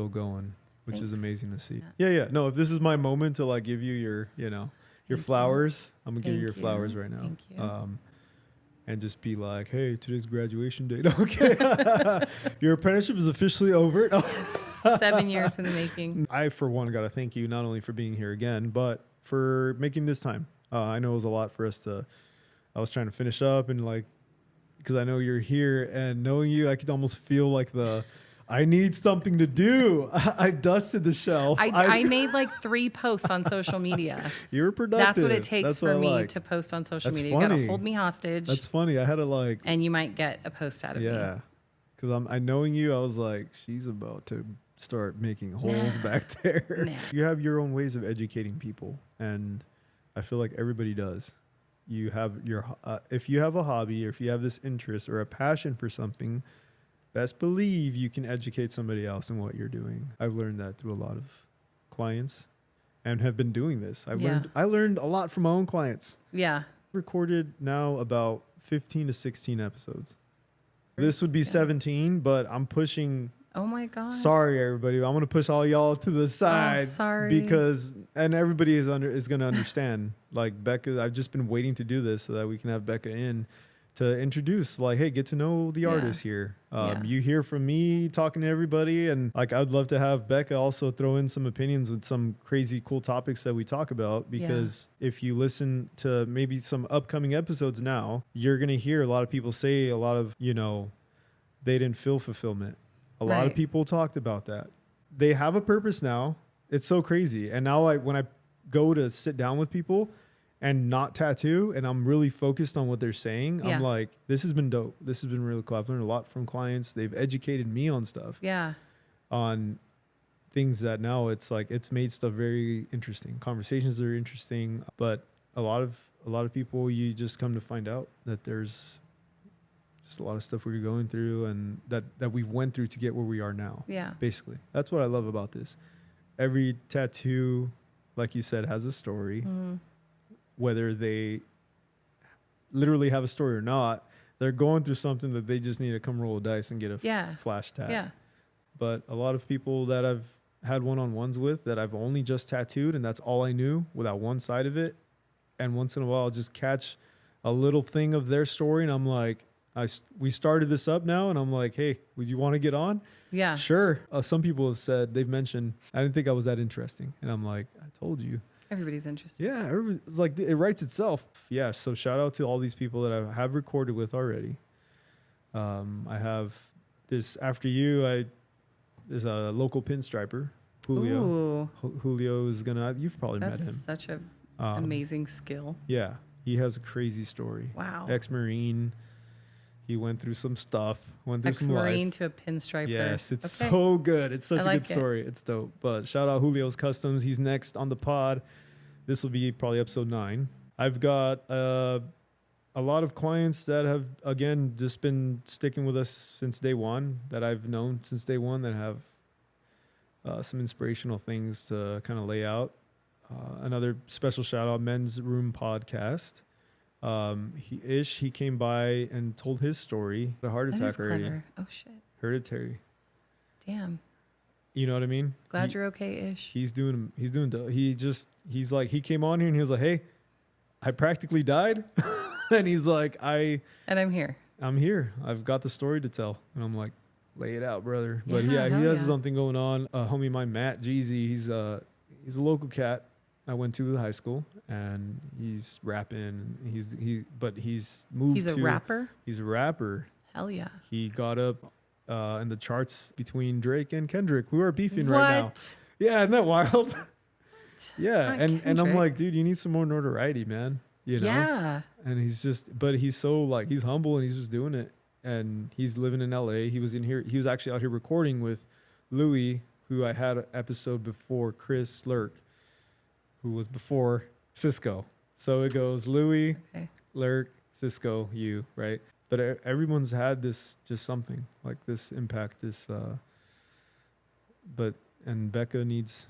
going, which is Thanks. amazing to see. Yeah. Yeah. No, if this is my moment to like give you your, your Thank you. flowers, I'm gonna give you your Thank you. flowers right now. Thank you. And just be like, hey, today's graduation date. Okay. Your apprenticeship is officially over. 7 years in the making. I, for one, got to thank you not only for being here again, but for making this time. I know it was a lot for us I was trying to finish up and like, because I know you're here and knowing you, I could almost feel like I need something to do. I dusted the shelf. I made like 3 posts on social media. You're productive. That's what it takes That's for what I me like. to post on social That's media. You got funny. to hold me hostage. That's funny. I had to like, and you might get a post out of me. yeah. Because I knowing you, I was like, she's about to start making holes back there. Nah. You have your own ways of educating people. And I feel like everybody does. You have if you have a hobby or if you have this interest or a passion for something, best believe you can educate somebody else in what you're doing. I've learned that through a lot of clients and have been doing this. I learned a lot from my own clients. Yeah. Recorded now about 15 to 16 episodes. This would be Yeah. 17, but I'm pushing. Oh my God. Sorry, everybody. I'm going to push all y'all to the side. sorry. Because, and everybody is going to understand. Like Becca, I've just been waiting to do this so that we can have Becca in to introduce, like, hey, get to know the artist here. Yeah. You hear from me talking to everybody, and like I'd love to have Becca also throw in some opinions with some crazy cool topics that we talk about, because if you listen to maybe some upcoming episodes now, you're going to hear a lot of people say a lot of, they didn't feel fulfillment. A lot of Right. people talked about that. They have a purpose now. It's so crazy. And now when I go to sit down with people and not tattoo, and I'm really focused on what they're saying, Yeah. I'm like, this has been dope. This has been really cool. I've learned a lot from clients. They've educated me on stuff, Yeah. on things that now it's like, it's made stuff very interesting. Conversations are interesting, but a lot of people, you just come to find out that there's just a lot of stuff we're going through and that we went through to get where we are now. Yeah. Basically, that's what I love about this. Every tattoo, like you said, has a story. Mhm. Whether they literally have a story or not, They're going through something that they just need to come roll a dice and get a Yeah. flash tat. Yeah. But a lot of people that I've had one-on-ones with that I've only just tattooed, and that's all I knew without one side of it. And once in a while, I'll just catch a little thing of their story, and I'm like, we started this up now, and I'm like, hey, would you want to get on? Yeah. Sure. Some people have said, they've mentioned, I didn't think I was that interesting. And I'm like, I told you. Everybody's interested. Yeah. It's like, it writes itself. Yeah. So shout out to all these people that I have recorded with already. I have this after you. There's a local pinstriper, Julio. Ooh. Julio is you've probably met him. That's such a amazing skill. Yeah. He has a crazy story. Wow. Ex-Marine. He went through some stuff, went through some life. Ex-Marine to a pinstriper. Yes, it's so good. It's such a good story. It's dope. But shout out Helios Customs. He's next on the pod. This will be probably episode 9. I've got a lot of clients that have, again, just been sticking with us since day one, that I've known since day one, that have some inspirational things to kind of lay out. Another special shout out, Men's Room Podcast. He came by and told his story. A heart That attack is already. clever. Oh shit. Hereditary. Damn. You know what I mean? Glad you're okay-ish. He came on here and he was like, hey, I practically died. And he's like, And I'm here. I'm here. I've got the story to tell. And I'm like, lay it out, brother. But Yeah, he hell has yeah. something going on. Homie, my Matt Jeezy, he's a local cat I went to the high school, and he's rapping. He's moved. He's a rapper? He's a rapper. Hell yeah. He got up in the charts between Drake and Kendrick, who are beefing right now. What? Yeah, isn't that wild? Yeah, Not and I'm Kendrick. like, dude, you need some more notoriety, man. You know? Yeah. And he's so like, he's humble and he's just doing it. And he's living in LA. He was in here. He was actually out here recording with Louis, who I had an episode before, Chris Lurk, who was before Cisco. So it goes Louis, Okay. Lurk, Cisco, you, right? But everyone's had this, just something like this impact, and Becca needs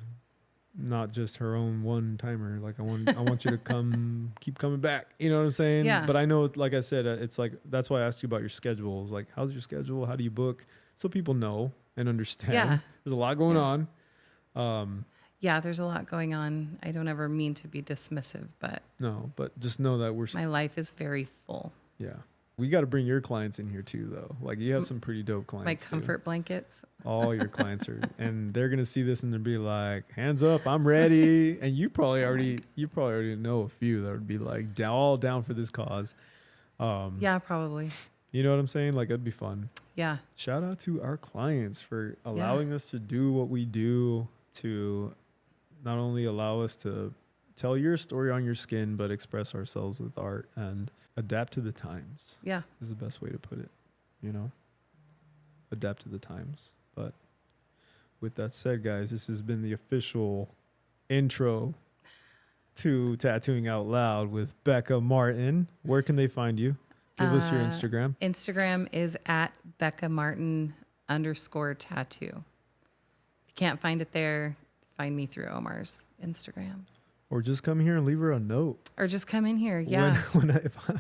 not just her own one timer. Like I want you to keep coming back. You know what I'm saying? Yeah. But I know, like I said, it's like, that's why I asked you about your schedule. It's like, how's your schedule? How do you book? So people know and understand. Yeah. There's a lot going on. Yeah, there's a lot going on. I don't ever mean to be dismissive, but No, but just know that my life is very full. yeah. We got to bring your clients in here too, though. Like you have some pretty dope My clients. comfort blankets. All your clients are, and they're gonna see this and they'll be like, "Hands up, I'm ready." And you probably already know a few that would be like all down for this cause. Yeah, probably. You know what I'm saying? Like it'd be fun. Yeah. Shout out to our clients for allowing us to do what we do, to not only allow us to tell your story on your skin, but express ourselves with art and adapt to the times. Yeah. Is the best way to put it, you know? Adapt to the times. But with that said, guys, this has been the official intro to Tattooing Out Loud with Becca Martin. Where can they find you? Give us your Instagram. Instagram is at Becca Martin _tattoo. If you can't find it there, find me through Omar's Instagram. Or just come here and leave her a note. Or just come in here. Yeah.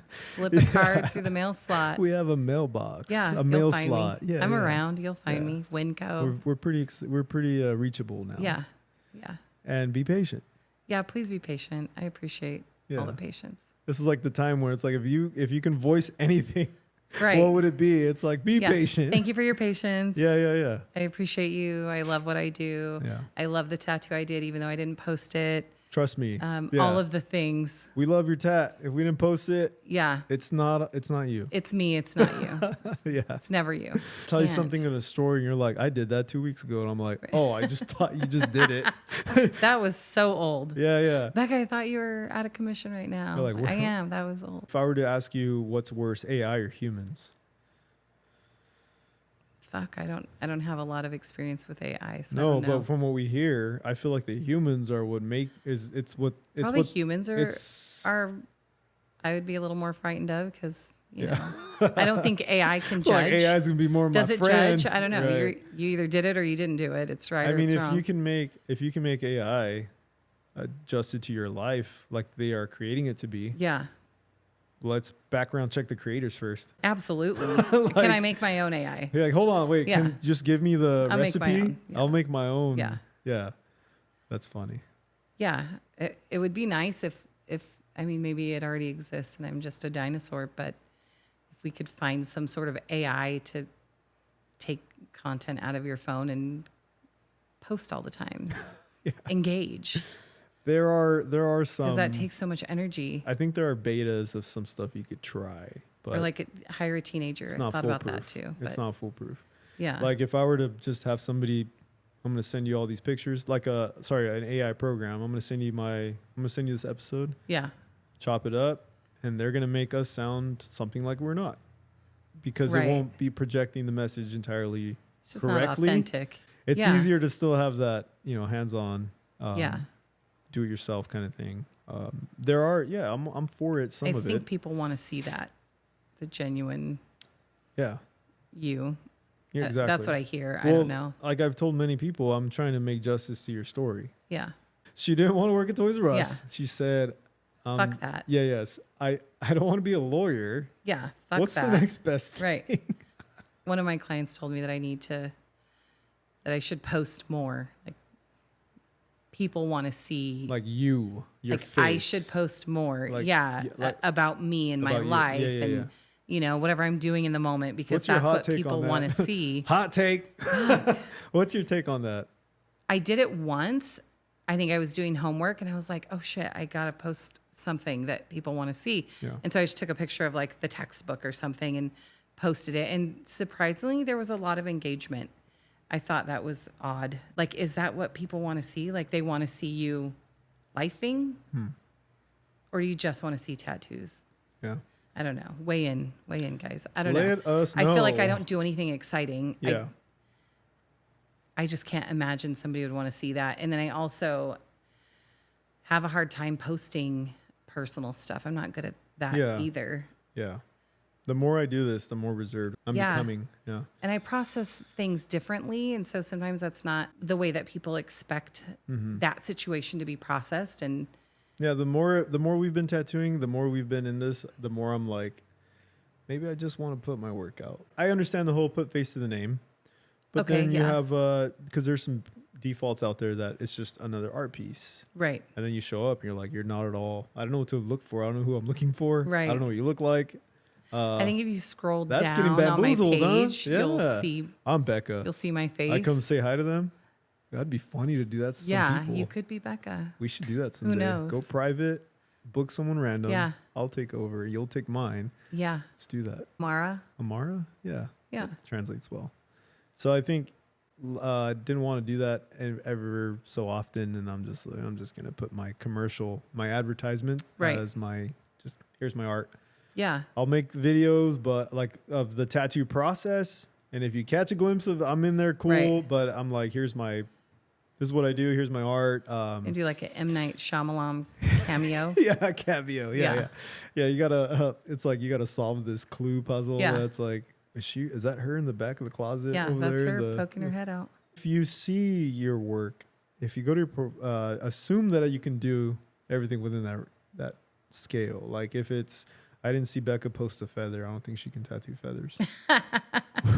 Slip a card through the mail slot. We have a mailbox. Yeah. A mail You'll find slot. me. Yeah, I'm yeah. around. You'll find Yeah. me. Winco. We're pretty reachable now. Yeah. Yeah. And be patient. Yeah. Please be patient. I appreciate Yeah. all the patience. This is like the time where it's like, if you can voice anything, Right. what would it be? It's like, be Yeah. patient. Thank you for your patience. Yeah. I appreciate you. I love what I do. Yeah. I love the tattoo I did, even though I didn't post it. Trust me. Yeah. All of the things. We love your tat. If we didn't post it, Yeah. it's not you. It's me. It's not you. Yeah. It's never you. Tell you Can't. something in a story and you're like, I did that 2 weeks ago. And I'm like, oh, I just thought you just did it. That was so old. Yeah. Becca, I thought you were out of commission right now. You're like, I am. That was old. If I were to ask you what's worse, AI or humans? Fuck, I don't have a lot of experience with AI. So I No, don't know. but from what we hear, I feel like the humans are what make Probably humans it's are. I would be a little more frightened of because Yeah. know I don't think AI can judge. like AI is gonna be more Does my it friend. judge? I don't know. Right. You either did it or you didn't do it. It's right I or mean, it's if wrong. you can make AI adjusted to your life like they are creating it to be, Yeah. let's background check the creators first. Absolutely. Like, can I make my own AI? You're like, hold on, wait, Yeah. can you just give me the I'll make recipe? my own. Yeah. I'll make my own. Yeah. Yeah. That's funny. Yeah. It would be nice if I mean, maybe it already exists and I'm just a dinosaur, but if we could find some sort of AI to take content out of your phone and post all the time, engage. There are some. Because that takes so much energy. I think there are betas of some stuff you could try, but Or like hire a teenager. it's I've not thought about that foolproof. too. It's But not foolproof. yeah. Like if I were to just have somebody, I'm going to send you all these pictures, like an AI program. I'm going to send you this episode, Yeah. chop it up, and they're going to make us sound something like we're not, because Right. it won't be projecting the message entirely It's just correctly. not authentic. It's Yeah. easier to still have that, hands-on, Yeah. do it yourself kind of thing. There are, I'm for it. Some I of think it. people want to see that. The genuine Yeah. you. Yeah, exactly. That's what I hear. I Well, don't know. Like I've told many people, I'm trying to make justice to your story. Yeah. She didn't want to work at Toys R Us. Yeah. She said, Fuck that. Yeah, yes. I don't want to be a lawyer. Yeah. Fuck What's that. the next best thing? Right. One of my clients told me that that I should post more. Like people want to see. Like your like face. I should post more. Like, about me and my about you. life Yeah, and whatever I'm doing in the moment, because What's your that's hot what take people on want that? to see. Hot take. What's your take on that? I did it once. I think I was doing homework and I was like, oh shit, I got to post something that people want to see. Yeah. And so I just took a picture of like the textbook or something and posted it. And surprisingly, there was a lot of engagement. I thought that was odd. Like, is that what people want to see? Like they want to see you lifing? Or do you just want to see tattoos? Yeah. I don't know. Weigh in, guys. I don't Let know. us I feel like know. I don't do anything exciting. Yeah. I just can't imagine somebody would want to see that. And then I also have a hard time posting personal stuff. I'm not good at that either. Yeah. The more I do this, the more reserved I'm becoming. Yeah. And I process things differently. And so sometimes that's not the way that people expect that situation to be processed. And Yeah, the more we've been tattooing, the more we've been in this, the more I'm like, maybe I just want to put my work out. I understand the whole put face to the name, but then you have because there's some defaults out there that it's just another art piece, right. and then you show up and you're like, you're not at all. I don't know what to look for. I don't know who I'm looking for. Right. I don't know what you look like. I think if you scroll that's down getting on my bamboozled, huh? page, Yeah. I'm Becca. you'll see my face. I come say hi to them. That'd be funny to do that to some people. You could be Becca. We should do that someday. knows? Go private, book someone random. Yeah. I'll take over. You'll take mine. Yeah. Let's do that. Mara. Amara? Yeah. Yeah. That translates well. So I think didn't want to do that ever so often, and I'm just gonna put my advertisement as here's my art. Yeah. I'll make videos, but like of the tattoo process, and if you catch a glimpse of I'm in there, cool. Right. But I'm like, this is what I do. Here's my art. And do like an M. Night Shyamalan cameo. Yeah, cameo. Yeah. You gotta. It's like you gotta solve this clue puzzle. Yeah. That's like, is that her in the back of the closet? Yeah, over that's there? her poking her head out. If you see your work, if you go to your, assume that you can do everything within that scale. Like if it's, I didn't see Becca post a feather. I don't think she can tattoo feathers.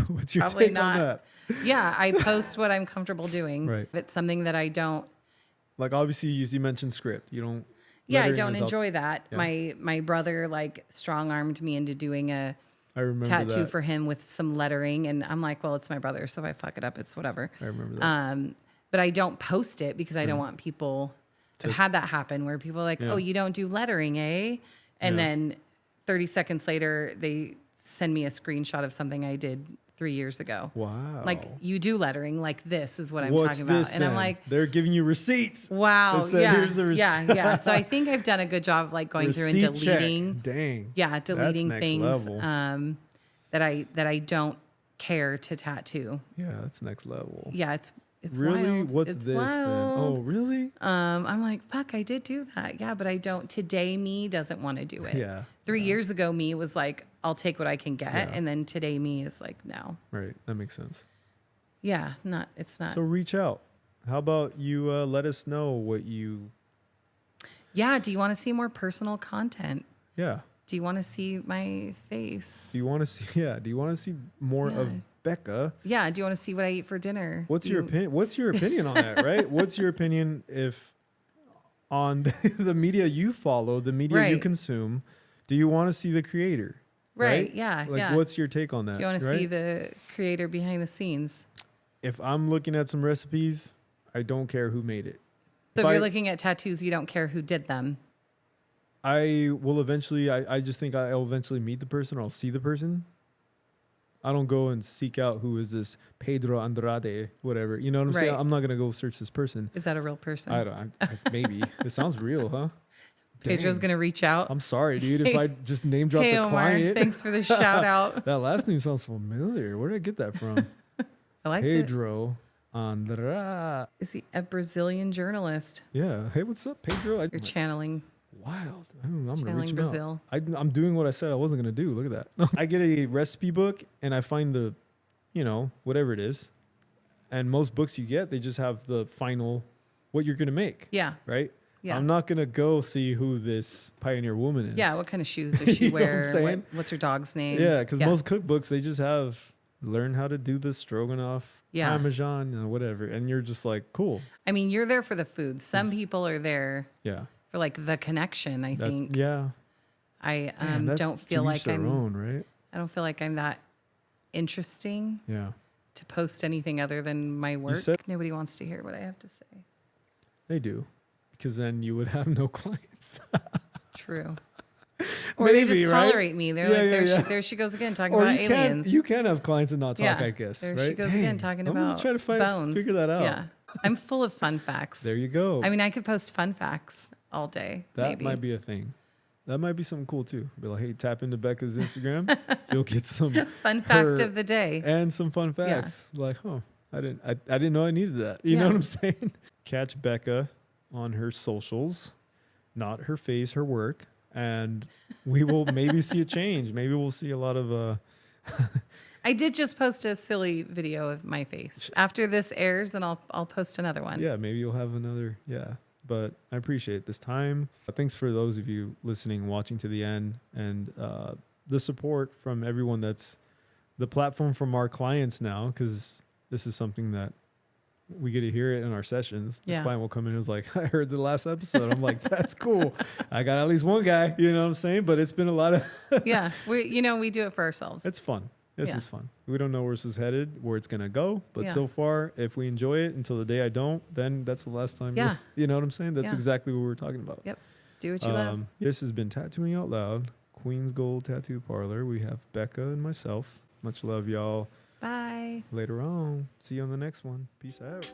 What's your Probably take not. on that? Yeah, I post what I'm comfortable doing. Right. If it's something that I don't. Like obviously you mentioned script. You don't. Yeah, I lettering don't is enjoy that. Yeah. My brother like strong armed me into doing a I remember tattoo that. for him with some lettering, and I'm like, well, it's my brother, so if I fuck it up, it's whatever. I remember that. But I don't post it because I don't want people. I've had that happen where people are like, oh, you don't do lettering, eh? And then 30 seconds later, they send me a screenshot of something I did 3 years ago. Wow. Like, you do lettering, like this is what I'm What's talking about. this And I'm then? like, they're giving you receipts. wow, They said, yeah, "Here's the receipt." yeah. So I think I've done a good job of like going through and Receipt check. deleting. Dang. Yeah, deleting That's next things level. that I don't care to tattoo. Yeah, that's next level. Yeah, it's Really? wild. What's It's this then? wild. Oh, really? I'm like, fuck, I did do that. Yeah, but I don't. Today, me doesn't want to do it. Yeah. 3 years ago, me was like, I'll take what I can get. Yeah. And then today, me is like, no. Right. That makes sense. Yeah, it's not. So reach out. How about you let us know what you... Yeah, do you want to see more personal content? Yeah. Do you want to see my face? Do you want to see? Yeah. Do you want to see more of Becca? Yeah. Do you want to see what I eat for dinner? What's your opinion? What's your opinion on that? Right. What's your opinion if on the media you follow, the media you consume, do you want to see the creator? Right. Yeah. Like, what's your take on that? Do you want to see the creator behind the scenes? If I'm looking at some recipes, I don't care who made it. So if you're looking at tattoos, you don't care who did them. I will eventually, I just think I'll eventually meet the person or I'll see the person. I don't go and seek out who is this Pedro Andrade, whatever. You know what I'm saying? I'm not going to go search this person. Is that a real person? I don't, maybe. It sounds real, huh? Pedro's going to reach out. I'm sorry, dude, if I just name drop the Omar, client. Thanks for the shout out. That last name sounds familiar. Where did I get that from? I liked it. Pedro Andrade. Is he a Brazilian journalist? Yeah. Hey, what's up, Pedro? You're channeling. Wild. I'm going to reach Channeling him Brazil. out. I'm doing what I said I wasn't going to do. Look at that. I get a recipe book and I find the, whatever it is. And most books you get, they just have the final, what you're going to make. Yeah. Right? Yeah. I'm not going to go see who this pioneer woman is. Yeah. What kind of shoes does she You know what I'm wear? saying? What's her dog's name? Yeah. Because most cookbooks, they just have learn how to do the stroganoff, Parmesan, whatever. And you're just like, cool. I mean, you're there for the food. Some people are there. Yeah. For like the connection, I think. Yeah. I don't feel like I'm own, right? I don't feel like I'm that interesting. Yeah. To post anything other than my work. Nobody wants to hear what I have to say. They do. Because then you would have no clients. True. Or maybe, they just tolerate me. They're there she goes again talking about aliens. You can have clients and not talk, I guess. There right? she goes again talking about try to bones. Figure that out. Yeah. I'm full of fun facts. There you go. I mean, I could post fun facts all day. That might be a thing. That might be something cool too. Be like, hey, tap into Becca's Instagram. You'll get some fun fact of the day and some fun facts. Yeah. Like, I didn't know I needed that. You know what I'm saying? Catch Becca on her socials, not her face, her work, and we will maybe see a change. Maybe we'll see a lot of. I did just post a silly video of my face. After this airs, then I'll post another one. Yeah, maybe you'll have another. Yeah. But I appreciate this time. Thanks for those of you listening, watching to the end, and the support from everyone that's the platform from our clients now, because this is something that we get to hear it in our sessions. The client will come in and was like, I heard the last episode. I'm like, that's cool. I got at least one guy, you know what I'm saying? But it's been a lot of... Yeah, we do it for ourselves. It's fun. This is fun. We don't know where this is headed, where it's going to go. But so far, if we enjoy it until the day I don't, then that's the last time. Yeah. You know what I'm saying? That's exactly what we were talking about. Yep. Do what you love. This has been Tattooing Out Loud, Queen's Gold Tattoo Parlor. We have Becca and myself. Much love, y'all. Bye. Later on. See you on the next one. Peace out.